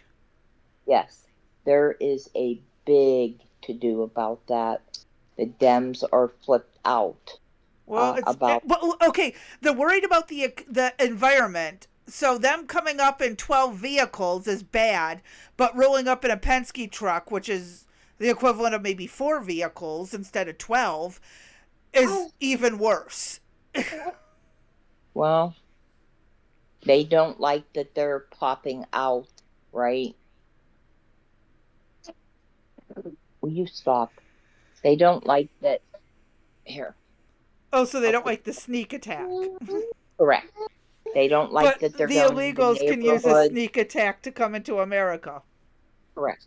yes, there is a big to do about that. The Dems are flipped out Well, about, well, okay. They're worried about the environment. So them coming up in 12 vehicles is bad, but rolling up in a Penske truck, which is the equivalent of maybe 4 vehicles instead of 12, is even worse. well, they don't like that they're popping out, right? Will you stop? They don't like that. Here, Oh, so they I'll don't put like the sneak attack. correct. They don't like But that they're the going into illegals can use a neighborhoods. sneak attack to come into America. Correct.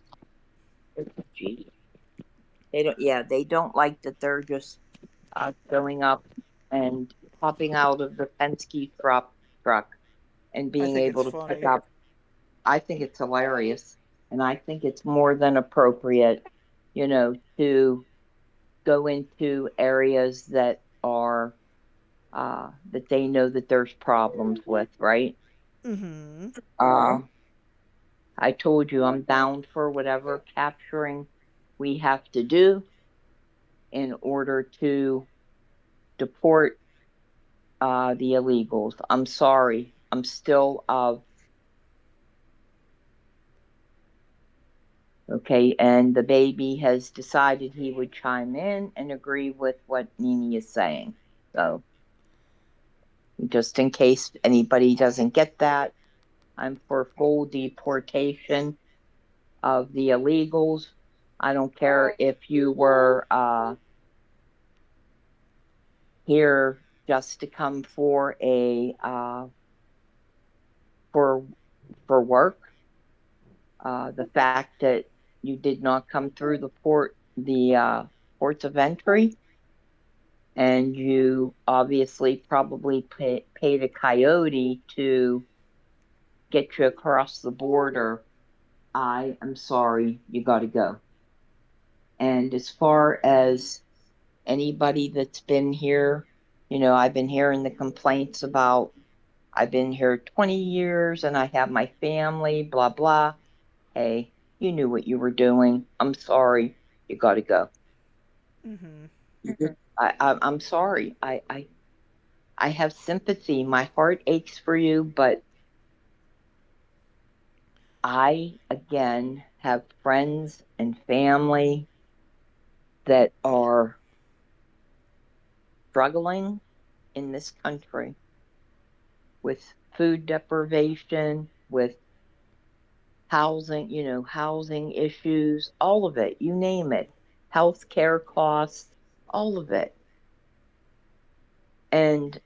Gee. They don't. Yeah, they don't like that they're just showing up and popping out of the Penske truck and I being think able it's to pick funny. up. I think it's hilarious, and I think it's more than appropriate, to go into areas that are that they know that there's problems with, right? Mm-hmm. I told you I'm down for whatever capturing we have to do in order to deport the illegals. I'm sorry. I'm still okay. And the baby has decided he would chime in and agree with what Nini is saying. So, just in case anybody doesn't get that, I'm for full deportation of the illegals. I don't care if you were here just to come for a for work. The fact that you did not come through the ports of entry, and you obviously probably paid a coyote to get you across the border. I am sorry, you got to go. And as far as anybody that's been here, I've been hearing the complaints about I've been here 20 years and I have my family, blah, blah. Hey, you knew what you were doing. I'm sorry. You got to go. Mm-hmm. I'm sorry. I have sympathy. My heart aches for you, but I, again, have friends and family that are struggling in this country with food deprivation, with housing issues, all of it, you name it, health care costs, all of it. And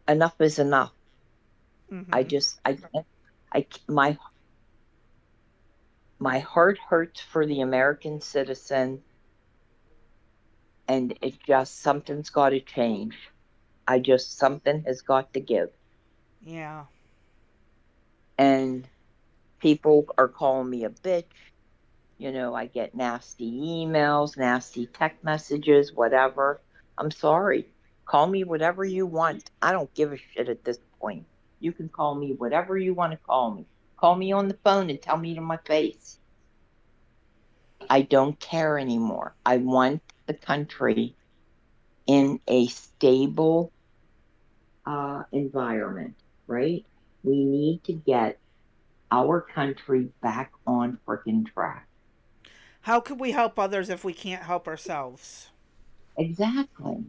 enough is enough. I Mm-hmm. just, I can't, my heart hurts for the American citizen, and it just, something's got to change. Something has got to give. Yeah. And people are calling me a bitch. I get nasty emails, nasty text messages, whatever. I'm sorry. Call me whatever you want. I don't give a shit at this point. You can call me whatever you want to call me. Call me on the phone and tell me to my face. I don't care anymore. I want the country in a stable environment, right? We need to get our country back on freaking track. How can we help others if we can't help ourselves? Exactly.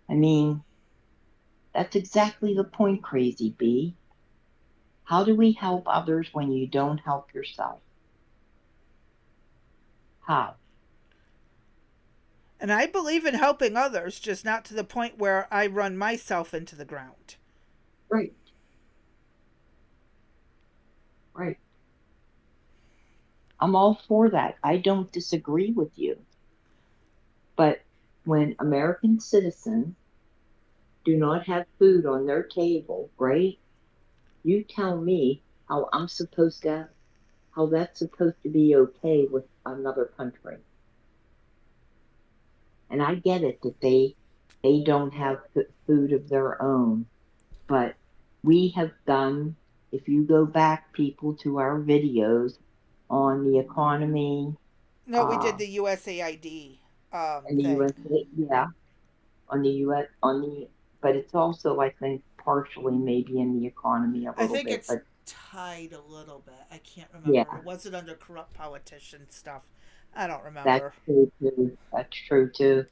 I mean, that's exactly the point, Crazy Bee. How do we help others when you don't help yourself? How? And I believe in helping others, just not to the point where I run myself into the ground. Right, right. I'm all for that. I don't disagree with you. But when American citizens do not have food on their table, right? You tell me how that's supposed to be okay with another country. And I get it that they don't have food of their own, but we have done, if you go back, people, to our videos on the economy, No, we did the USAID and the thing. US, yeah, on the US, but it's also, I think, partially maybe in the economy a I little think bit, it's but tied a little bit. I can't remember. Or yeah, was it under corrupt politician stuff? I don't that's remember. true too. That's true too.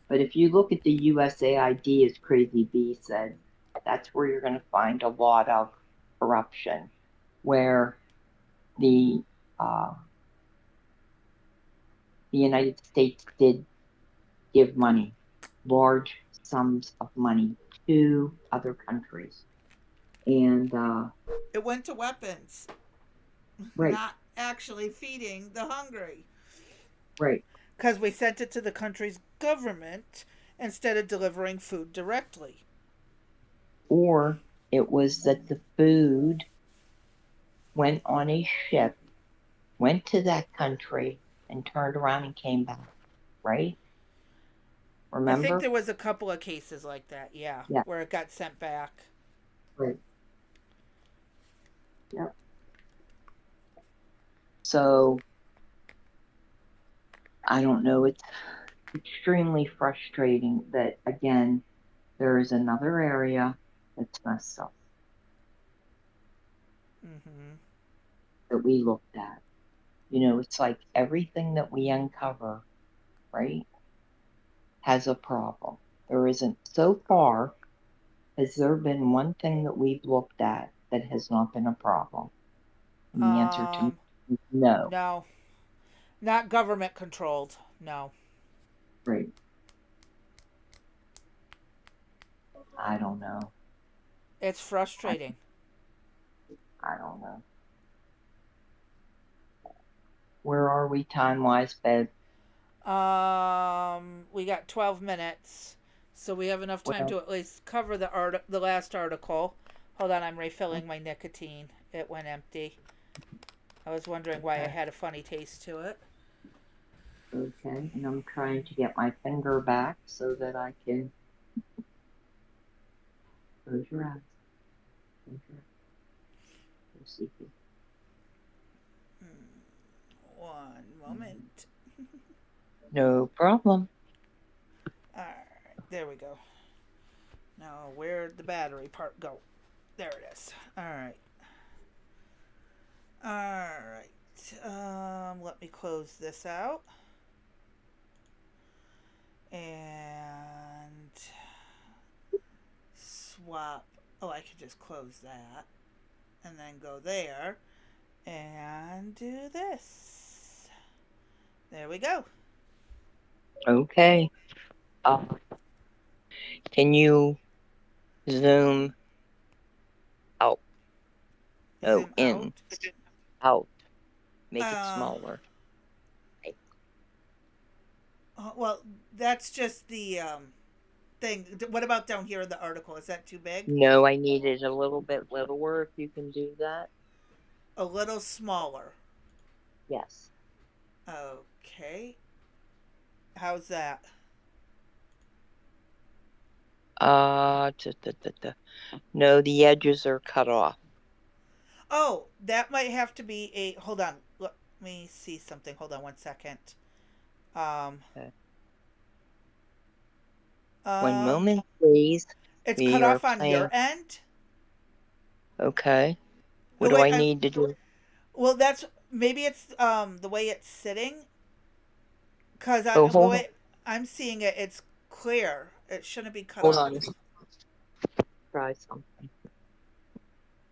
But if you look at the USAID, as Crazy B said, that's where you're going to find a lot of corruption, where the uh, the United States did give money, large sums of money to other countries, and It went to weapons, right, not actually feeding the hungry. right, Because we sent it to the country's government instead of delivering food directly. or it was that the food went on a ship, went to that country, and turned around and came back, right? I think Remember? there was a couple of cases like that, yeah, Yeah, where it got sent back. right. Yep. So I don't know. It's extremely frustrating that, again, there is another area that's messed up Mm-hmm. that we looked at. You know, it's like everything that we uncover, right, has a problem. There isn't, so far, has there been one thing that we've looked at that has not been a problem? And the answer to me Um, is no. no, not government controlled. No, Right. I don't know. it's I, frustrating. I don't know. Where are we time wise, Bev? We got 12 minutes, so we have enough time Well, to at least cover the last article. Hold on, I'm refilling my nicotine. It went empty. I was wondering why I okay. had a funny taste to it. Okay. And I'm trying to get my finger back so that I can close your eyes. Close your eyes. Let's see here. One moment. No problem. All right, there we go. Now, where'd the battery part go? There it is. All right. All right. Let me close this out. And swap. Oh, I could just close that. And then go there. And do this. There we go. Okay. Uh, can you zoom out? Oh, Zoom in, out. out. Make it Uh, smaller. Okay. well, that's just the thing. What about down here in the article? Is that too big? No, I need it a little bit littler if you can do that. A little smaller. Yes. Okay. How's that? No, the edges are cut off. Oh, that might have to be a. Hold on. Let me see something. Hold on 1 second. Um. Okay. One Uh. moment, please. It's cut We are off on your playing. end. Okay. What Oh do wait. I need to do? Well, that's maybe it's the way it's sitting. Cause Oh, the hold on. way I'm seeing it, it's clear. It shouldn't be cut Hold off. on. Try something.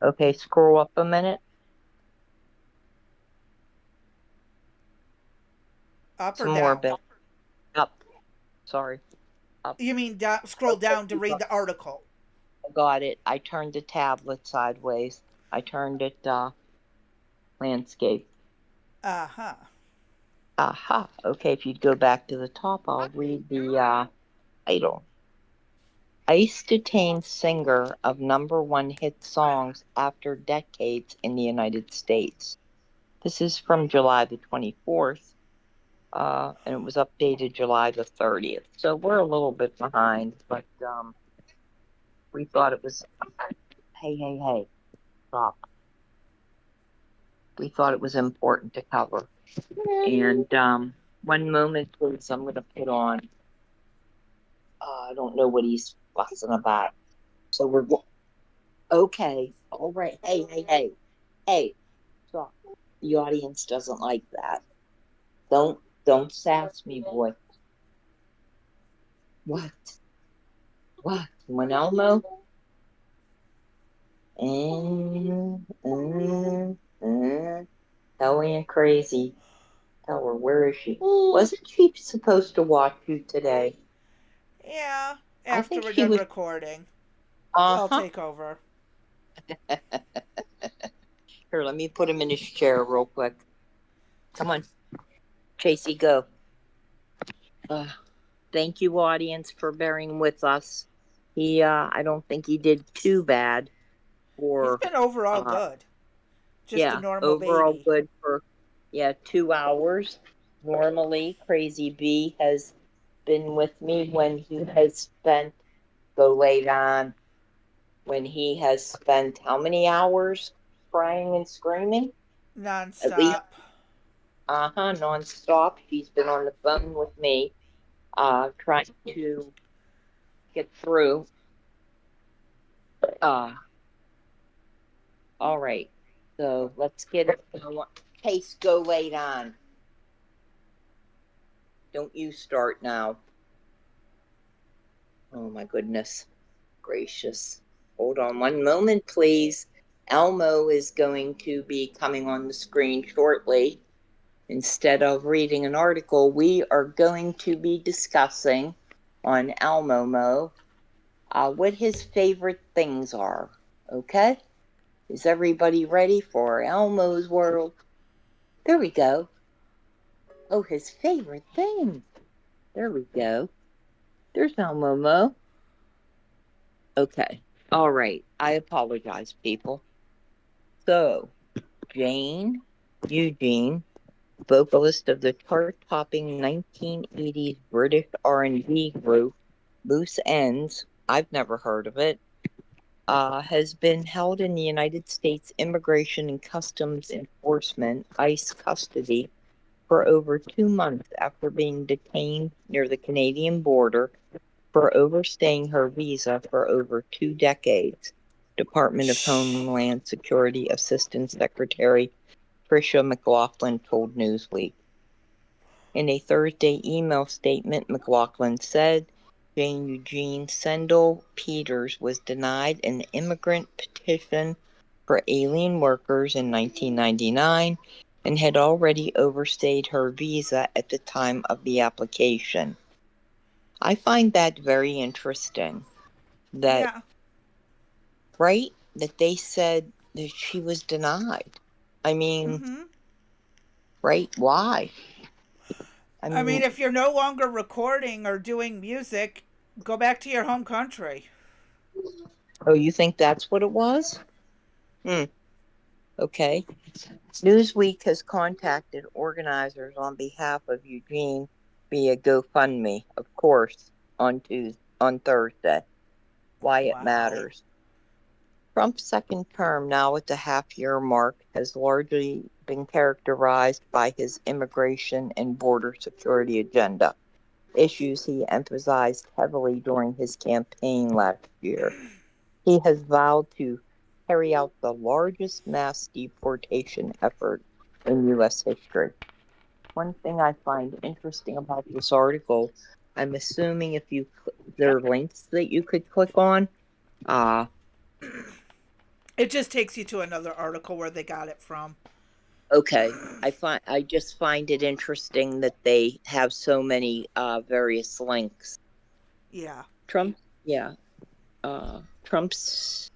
Okay, scroll up a minute. Up or Some more, down? Bill. Up. Sorry. Up. You mean scroll Okay, down to read the article? got it. I turned the tablet sideways. I turned it landscape. Uh huh. Aha. Okay, if you'd go back to the top, I'll read the title. Ice detains singer of #1 hit songs after decades in the United States. This is from July the 24th. and it was updated July the 30th. So we're a little bit behind, but we thought it was. Hey, stop. We thought it was important to cover. And one moment, please. I'm going to put on. I don't know what he's fussing about. So we're okay. All right. Hey. Stop. The audience doesn't like that. Don't sass me, boy. What? What? When Elmo? Tell Aunt Crazy. Tell her, where is she? Wasn't she supposed to watch you today? Yeah, I after think we're she done was. recording, I'll Uh-huh. take over. Here, let me put him in his chair real quick. Come on. Chasey, go. Thank you, audience, for bearing with us. I don't think he did too bad He's for, been overall uh, good. Just a yeah, normal overall baby. good for, 2 hours. Normally, Crazy B has been with me when he has spent, go late on, when he has spent how many hours crying and screaming? At least, Non-stop. nonstop. She's been on the phone with me, trying to get through. Uh, all right. So let's get it. Case go late on. Don't you start now. Oh my goodness gracious. Hold on one moment, please. Elmo is going to be coming on the screen shortly. Instead of reading an article, we are going to be discussing on Elmo what his favorite things are. Okay? Is everybody ready for Elmo's world? There we go. Oh, his favorite thing. There we go. There's Elmo. Okay. All right. I apologize, people. So, Eugene, vocalist of the chart-topping 1980s British R&B group Loose Ends, I've never heard of it, has been held in the United States Immigration and Customs Enforcement ICE custody for over 2 months after being detained near the Canadian border for overstaying her visa for over 2 decades. Department of Shh. Homeland Security Assistant Secretary Tricia McLaughlin told Newsweek. In a Thursday email statement, McLaughlin said Jane Eugene Sendell Peters was denied an immigrant petition for alien workers in 1999 and had already overstayed her visa at the time of the application. I find that very interesting that, Yeah. right, that they said that she was denied. I mean, Mm-hmm. right? Why? I I mean, mean, if you're no longer recording or doing music, go back to your home country. oh, you think that's what it was? Hmm. Okay. Newsweek has contacted organizers on behalf of Eugene via GoFundMe, of course, on Thursday. Why it Wow. matters. Trump's second term, now at the half-year mark, has largely been characterized by his immigration and border security agenda, issues he emphasized heavily during his campaign last year. He has vowed to carry out the largest mass deportation effort in U.S. history. One thing I find interesting about this article, I'm assuming if there are links that you could click on. Uh, It just takes you to another article where they got it from. okay. I just find it interesting that they have so many various links. Yeah. Trump, yeah. Trump's.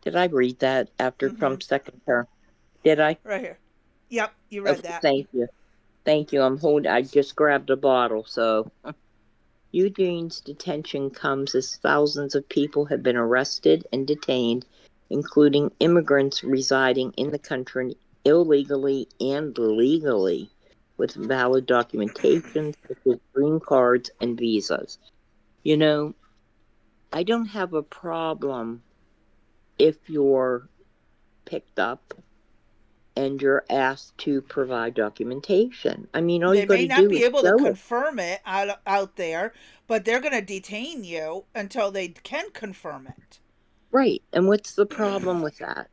Did I read that after Mm-hmm. Trump's second term? Did I? Right here. Yep, you read Okay, that. thank you. Thank you. I just grabbed a bottle, so. Eugene's detention comes as thousands of people have been arrested and detained, including immigrants residing in the country illegally and legally, with valid documentation such as green cards and visas. You know, I don't have a problem if you're picked up and you're asked to provide documentation. I mean, all you They got may to not do be is able to show it. confirm it out there, but they're going to detain you until they can confirm it. Right. And what's the problem with that?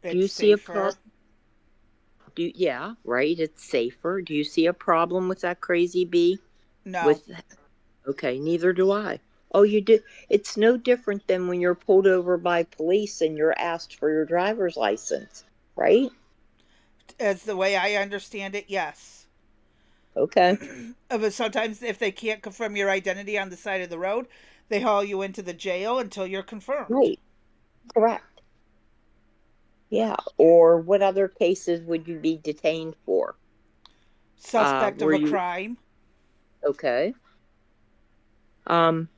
Do It's you see a problem? safer. Yeah, right. It's safer. Do you see a problem with that, crazy bee? No. With Okay, neither do I. Oh, you do. It's no different than when you're pulled over by police and you're asked for your driver's license, right? As the way I understand it, yes. Okay. But sometimes if they can't confirm your identity on the side of the road, they haul you into the jail until you're confirmed. Right. Correct. Yeah. Or what other cases would you be detained for? Suspect of Were a you crime. okay? Um,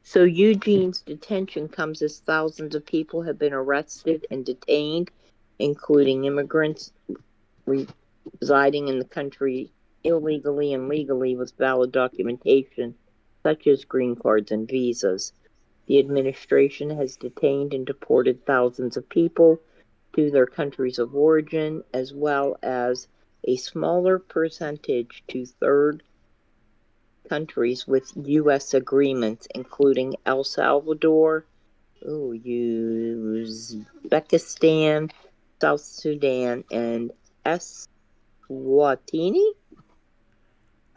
so Eugene's detention comes as thousands of people have been arrested and detained, including immigrants residing in the country illegally and legally with valid documentation, such as green cards and visas. The administration has detained and deported thousands of people to their countries of origin, as well as a smaller percentage to third countries with U.S. agreements, including El Salvador, Uzbekistan, South Sudan, and Eswatini,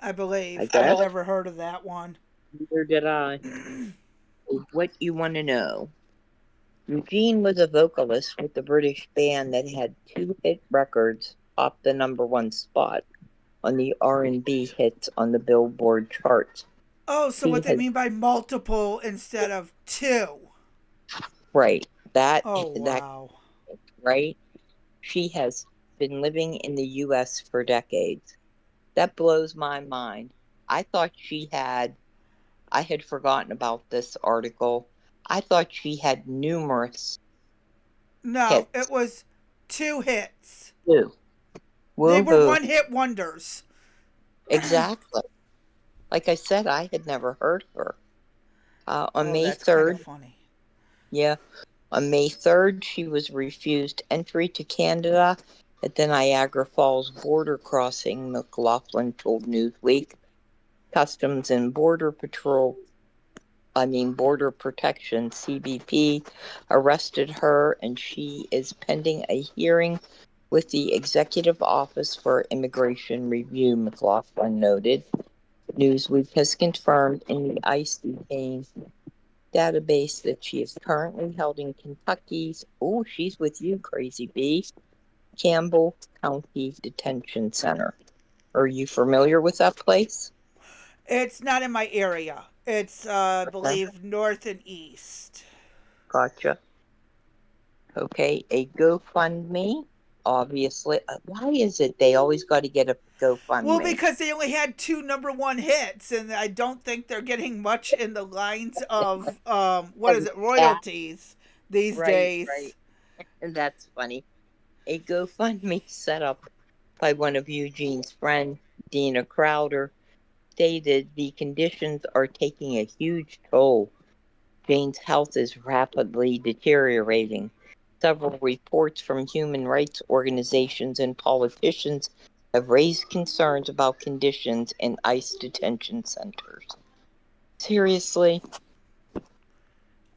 I I believe. I've guess. never heard of that one. Neither did I. What you want to know? Eugene was a vocalist with the British band that had two hit records off the number one spot on the R&B hits on the Billboard charts. Oh, so She what they has mean by multiple instead of two? right that Oh, that wow. right. She has been living in the U.S. for decades. That blows my mind. I thought she had. I had forgotten about this article. I thought she had numerous No, it hits was two hits. too. They were Woohoo! one hit wonders. Exactly. Like I said, I had never heard her. On Oh, May that's kind of 3rd, funny. yeah, on May 3rd, she was refused entry to Canada at the Niagara Falls border crossing, McLaughlin told Newsweek. Customs and Border Protection, CBP, arrested her, and she is pending a hearing with the Executive Office for Immigration Review, McLaughlin noted. Newsweek has confirmed in the ICE detained database that she is currently held in Kentucky's, oh, she's with you, Crazy Bee, Campbell County Detention Center. Are you familiar with that place? It's not in my area. It's, I Okay, believe, north and east. gotcha. Okay, a GoFundMe. Obviously, why is it they always got to get a Well, GoFundMe? because they only had two number one hits, and I don't think they're getting much in the lines of, what is it, Yeah, royalties these right, right. days. And that's funny. A GoFundMe set up by one of Eugene's friends, Dina Crowder, stated the conditions are taking a huge toll. Jane's health is rapidly deteriorating. Several reports from human rights organizations and politicians have raised concerns about conditions in ICE detention centers. Seriously? Uh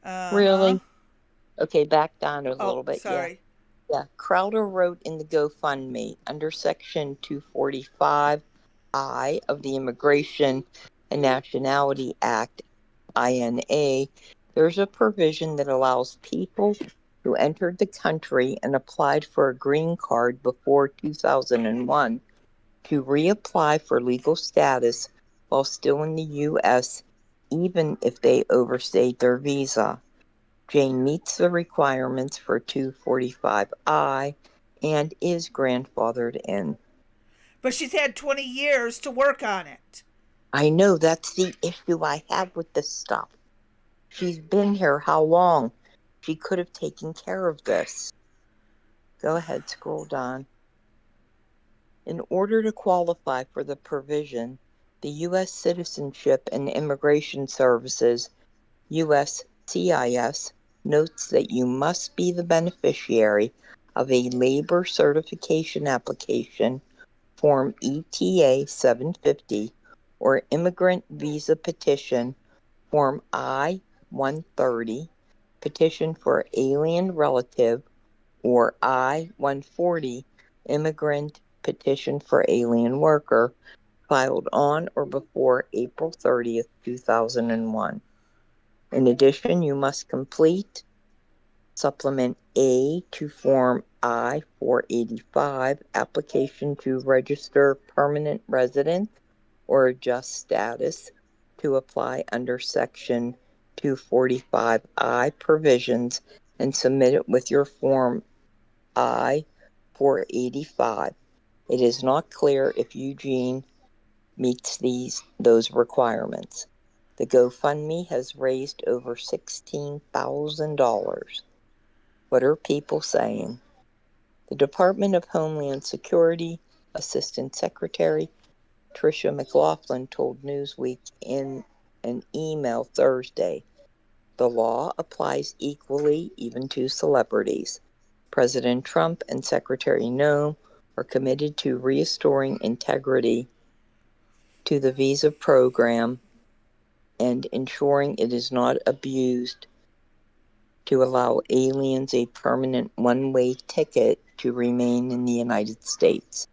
huh. Really? Okay, back down a Oh, little bit. Yeah. sorry. Yeah. Crowder wrote in the GoFundMe under Section 245I of the Immigration and Nationality Act, INA, there's a provision that allows people who entered the country and applied for a green card before 2001 to reapply for legal status while still in the U.S., even if they overstayed their visa. Jane meets the requirements for 245I and is grandfathered in. But she's had 20 years to work on it. I know that's the issue I have with this stuff. She's been here how long? She could have taken care of this. Go ahead, scroll down. In order to qualify for the provision, the U.S. Citizenship and Immigration Services, USCIS, notes that you must be the beneficiary of a labor certification application, Form ETA 750, or immigrant visa petition, Form I-130, petition for alien relative, or I-140, immigrant petition for alien worker, filed on or before April 30th, 2001. In addition, you must complete Supplement A to Form I-485, application to register permanent resident or adjust status to apply under Section 245I provisions, and submit it with your Form I-485. It is not clear if Eugene meets those requirements. The GoFundMe has raised over $16,000. What are people saying? The Department of Homeland Security Assistant Secretary Tricia McLaughlin told Newsweek in an email Thursday, the law applies equally even to celebrities. President Trump and Secretary Noem are committed to restoring integrity to the visa program and ensuring it is not abused to allow aliens a permanent one-way ticket to remain in the United States.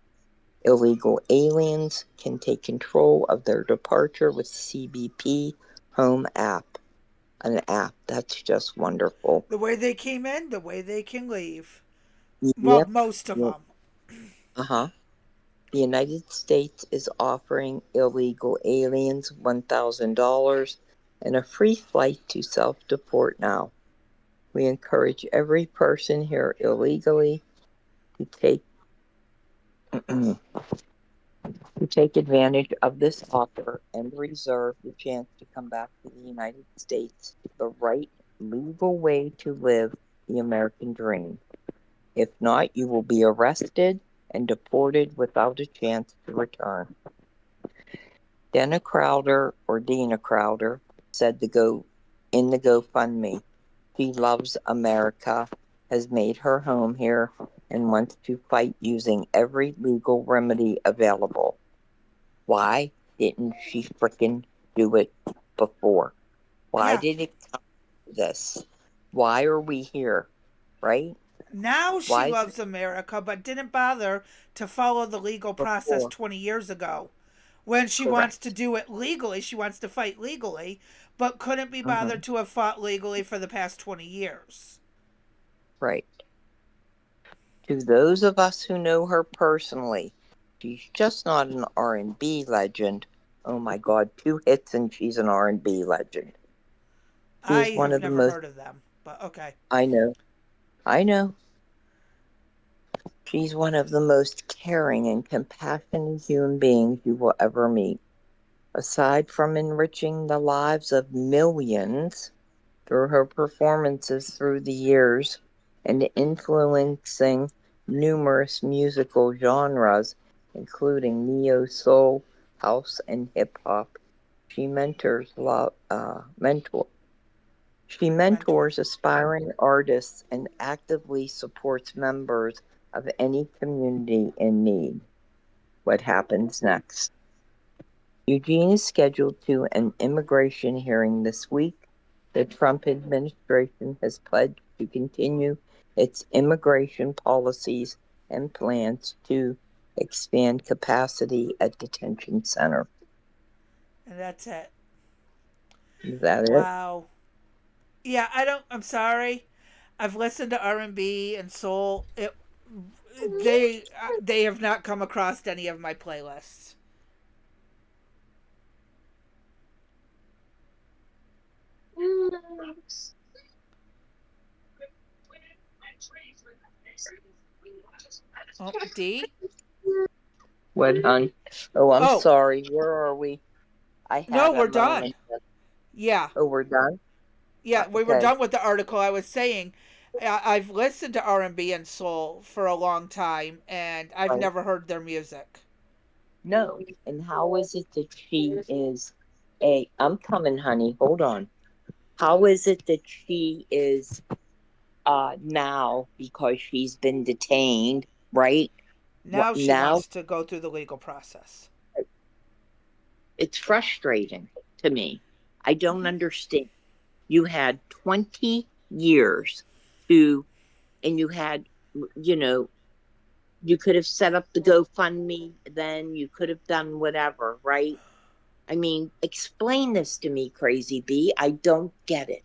Illegal aliens can take control of their departure with CBP Home app, an app that's just wonderful. The way they came in, the way they can leave. Well, Yep. most of them. Uh-huh. The United States is offering illegal aliens $1,000 and a free flight to self-deport now. We encourage every person here illegally to take advantage of this offer and reserve the chance to come back to the United States, the right legal way to live the American dream. If not, you will be arrested and deported without a chance to return. Dana Crowder said in the GoFundMe, she loves America, has made her home here, and wants to fight using every legal remedy available. Why didn't she frickin' do it before? Why Yeah. did it come to this? Why are we here? Right? Now she Why is loves it America, but didn't bother to follow the legal process before? 20 years ago. When she wants to Correct. do it legally, she wants to fight legally, but couldn't be Mm-hmm. bothered to have fought legally for the past 20 years. Right. To those of us who know her personally, she's just not an R&B legend. Oh my God, 2 hits and she's an R&B legend. She I is one have of the never most. heard of them, but okay. I know. She's one of the most caring and compassionate human beings you will ever meet. Aside from enriching the lives of millions through her performances through the years and influencing numerous musical genres, including neo soul, house, and hip hop, she Mentors. mentors aspiring artists and actively supports members of any community in need. What happens next? Eugene is scheduled to an immigration hearing this week. The Trump administration has pledged to continue its immigration policies and plans to expand capacity at detention center. And that's it. Is that it? Wow. Yeah, I'm sorry. I've listened to R&B and soul. They have not come across any of my playlists. Oh, D? What, hon? Oh, I'm Oh, sorry. Where are we? I no, had a we're done. moment. Yeah. Oh, we're done? Yeah, we were Okay. done with the article. I was saying I've listened to R&B and soul for a long time, and I've Right? never heard their music. No. And how is it that she is a, I'm coming, honey, hold on. How is it that she is now because she's been detained, right? What Now she now? wants to go through the legal process. It's frustrating to me. I don't Hmm. understand. You had 20 years to, and you had, you know, you could have set up the GoFundMe, then you could have done whatever, right? I mean, explain this to me, Crazy B. I don't get it.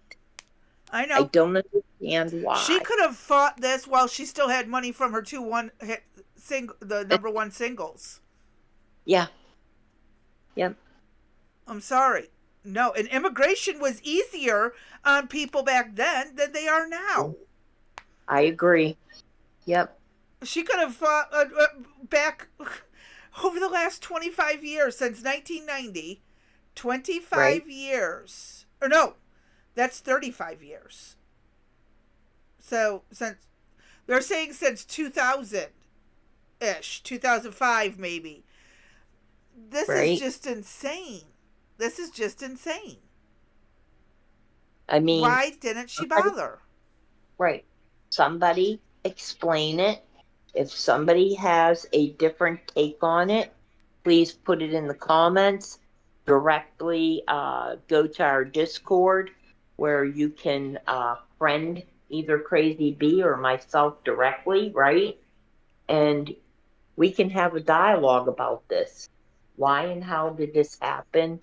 I I know. don't understand She why. could have fought this while she still had money from her two one hit the number one singles. Yeah, yeah, I'm sorry. No, and immigration was easier on people back then than they are now. I agree. Yep, She could have fought back over the last 25 years since 1990. right, 25 years. Or no, that's 35 years. So since they're saying since 2000 ish, 2005 maybe. This is right. just insane. This is just insane. I mean, Why didn't she somebody, bother? right. Somebody explain it. If somebody has a different take on it, please put it in the comments. Directly go to our Discord where you can friend either Crazy B or myself directly, right? And we can have a dialogue about this. Why and how did this happen?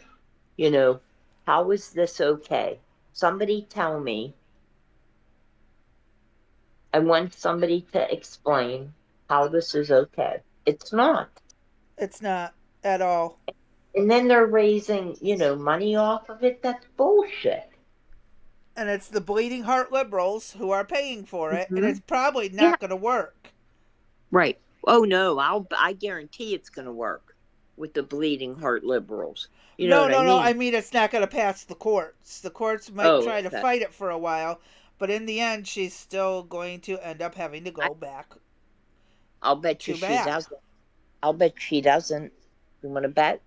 You know, how is this okay? Somebody tell me. I want somebody to explain how this is okay. It's not. It's not at all. And then they're raising, money off of it. That's bullshit. And it's the bleeding heart liberals who are paying for it, and Hmm. it's probably Yeah, not going to work. right. Oh no, I guarantee it's going to work with the bleeding heart liberals. You know No, what I no, no. mean? I mean, it's not going to pass the courts. The courts might Oh, try to okay. fight it for a while, but in the end, she's still going to end up having to I, go back. I'll bet you Too she bad. doesn't. I'll bet she doesn't. You want to bet?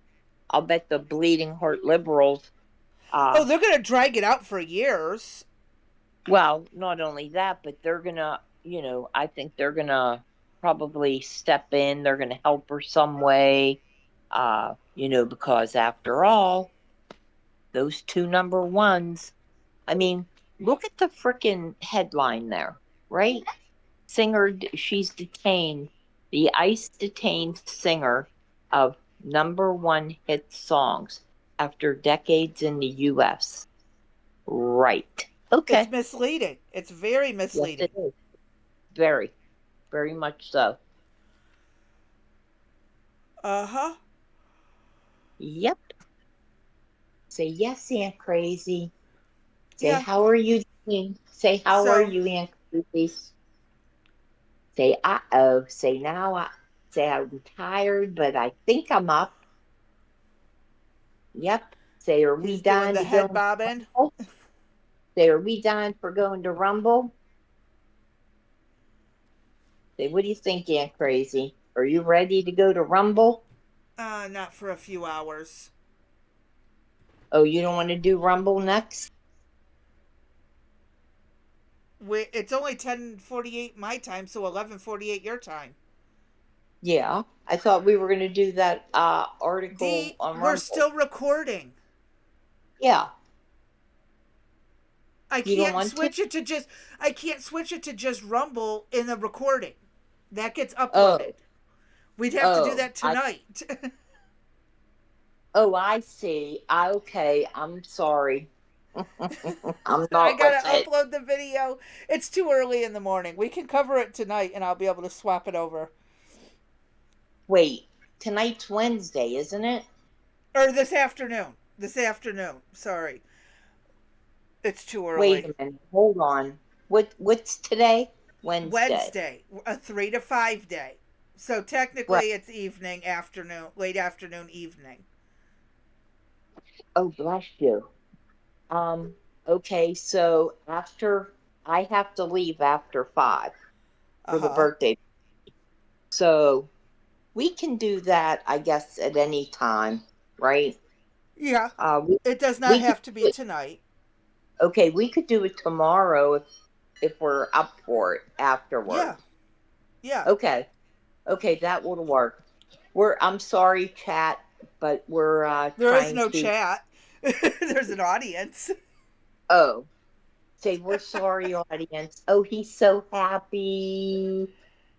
I'll bet the bleeding heart liberals. Oh, Uh, they're going to drag it out for years. well, not only that, but they're gonna, I think they're gonna probably step in. They're gonna help her some way. Because after all, those two number ones. I mean, look at the freaking headline there, right? Singer, she's detained. The ICE detained singer of number one hit songs after decades in the U.S. Right. It's Okay. misleading. It's very Yes, it misleading. is. Very, very much so. Uh huh. Yep. Say yes, Aunt Crazy. Say, Yeah. how are you doing? Say, how are So you, Aunt Crazy? Say, uh-oh. Say, now I say I'm tired, but I think I'm up. Yep. Say, are we he's doing dying the to go head into bobbing. Rumble? Say, are we dying for going to Rumble? Say, what do you think, Aunt Crazy? Are you ready to go to Rumble? Not for a few hours. Oh, you don't want to do Rumble next? It's only 10:48 my time, so 11:48 your time. Yeah. I thought we were going to do that article D, on we're Rumble. still recording. Yeah. I You don't can't want to? switch it to just I can't switch it to just Rumble in the recording. That gets uploaded. Oh, We'd have to do oh, that tonight. I see. Okay, I'm sorry. I'm I not with gotta it. upload the video. It's too early in the morning. We can cover it tonight, and I'll be able to swap it over. Wait, tonight's Wednesday, isn't it? Or this afternoon. This afternoon. Sorry, it's too Wait early. a minute. Hold on. What's today? Wednesday. Wednesday, a 3 to 5 day. So Right. technically, it's evening, afternoon, late afternoon, evening. Oh, bless you. Um, okay, so after I have to leave after 5 for the Uh-huh. birthday. So we can do that, I guess, at any time, right? Yeah. Uh, we, It does not we could have to be do it. tonight. Okay, we could do it tomorrow if we're up for it afterward. Yeah. Yeah. Okay, okay, that will work. I'm sorry, chat, but we're There is trying no to. chat. There's an audience. Oh, say we're sorry, audience. Oh, he's so happy.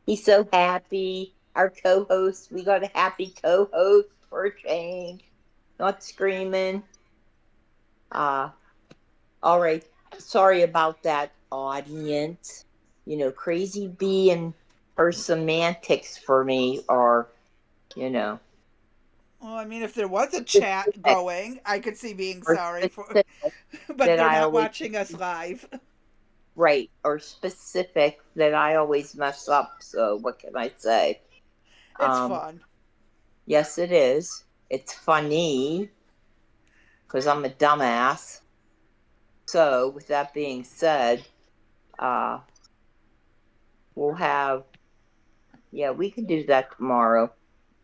He's so happy. Our co-host, we got a happy co-host for a change. Not screaming. Uh, all right. Sorry about that, audience. You know, Crazy Bee and her semantics for me are, you know, Well, I mean, if there was a chat specific going, I could see being or sorry for, specific but that they're I not always watching us live. right or specific that I always mess up. So what can I say? It's Um, fun. yes, it is. It's funny because I'm a dumbass. So with that being said, uh, we'll have yeah, we can do that tomorrow.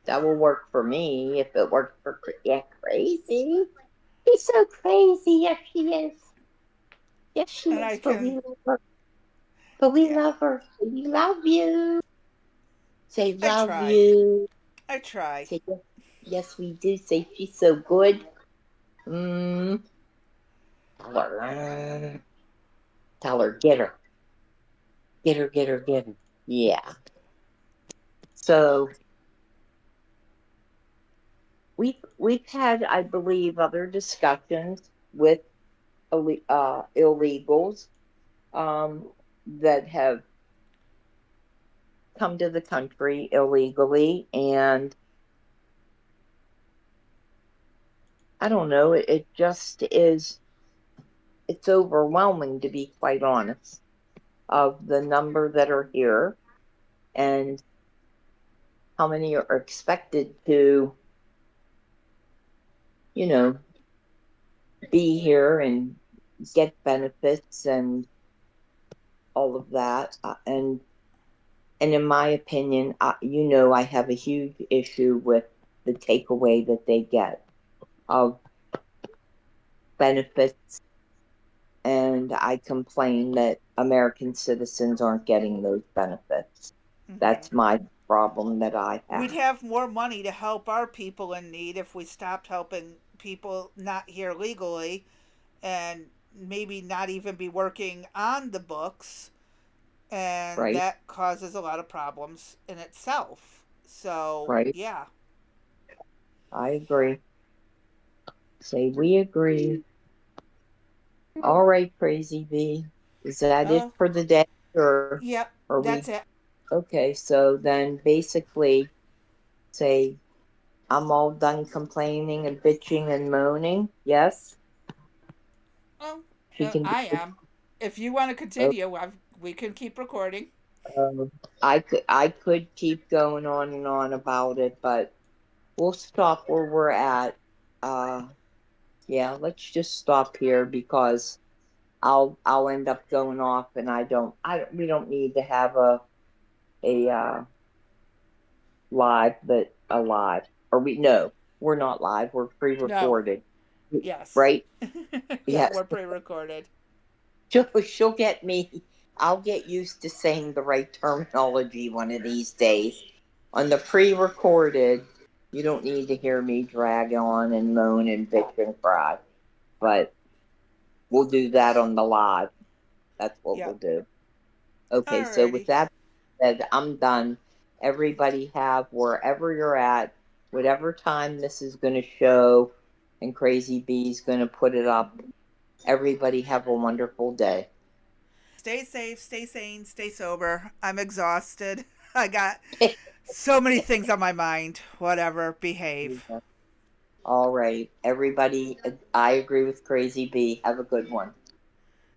That will work for me if it works for yeah, crazy. She's so crazy. Yes, she is. Yes, she And I is. But we can, love her. But we yeah, love her. We love you. Say I love try. you. I try. Say yes, yes we do. Say she's so good. Mm. Tell her. Tell her. Get her. Get her. Get her. Get her. Yeah. So we've had, I believe, other discussions with illegals that have come to the country illegally, and I don't know. It just is. It's overwhelming, to be quite honest, of the number that are here and how many are expected to, you know, be here and get benefits and all of that. And in my opinion, I have a huge issue with the takeaway that they get of benefits, and I complain that American citizens aren't getting those benefits. Hmm. That's my problem that I We'd have. have more money to help our people in need if we stopped helping people not here legally and maybe not even be working on the books. And Right, that causes a lot of problems in itself. So, right. yeah. I agree. Say we agree. All right, Crazy V. Is that it Oh, for the day, or yep, are we that's it. okay? So then, basically, say I'm all done complaining and bitching and moaning. Yes, Oh, she can do I it. am. If you want to continue, we can keep recording. I could keep going on and on about it, but we'll stop where we're at. Uh, yeah, let's just stop here because I'll end up going off, and we don't need to have a live, but a live, or we no, we're not live. We're No, pre-recorded, yes. right? Yeah, Yes. we're pre recorded. She'll get me. I'll get used to saying the right terminology one of these days. On the pre-recorded, you don't need to hear me drag on and moan and bitch and cry. But we'll do that on the live. That's what we'll Yep. do. Okay, so with Alrighty. that said, I'm done. Everybody have wherever you're at, whatever time this is going to show, and Crazy Bee's going to put it up. Everybody have a wonderful day. Stay safe, stay sane, stay sober. I'm exhausted. I got so many things on my mind. Whatever, behave. All right, everybody. I agree with Crazy Bee. Have a good one.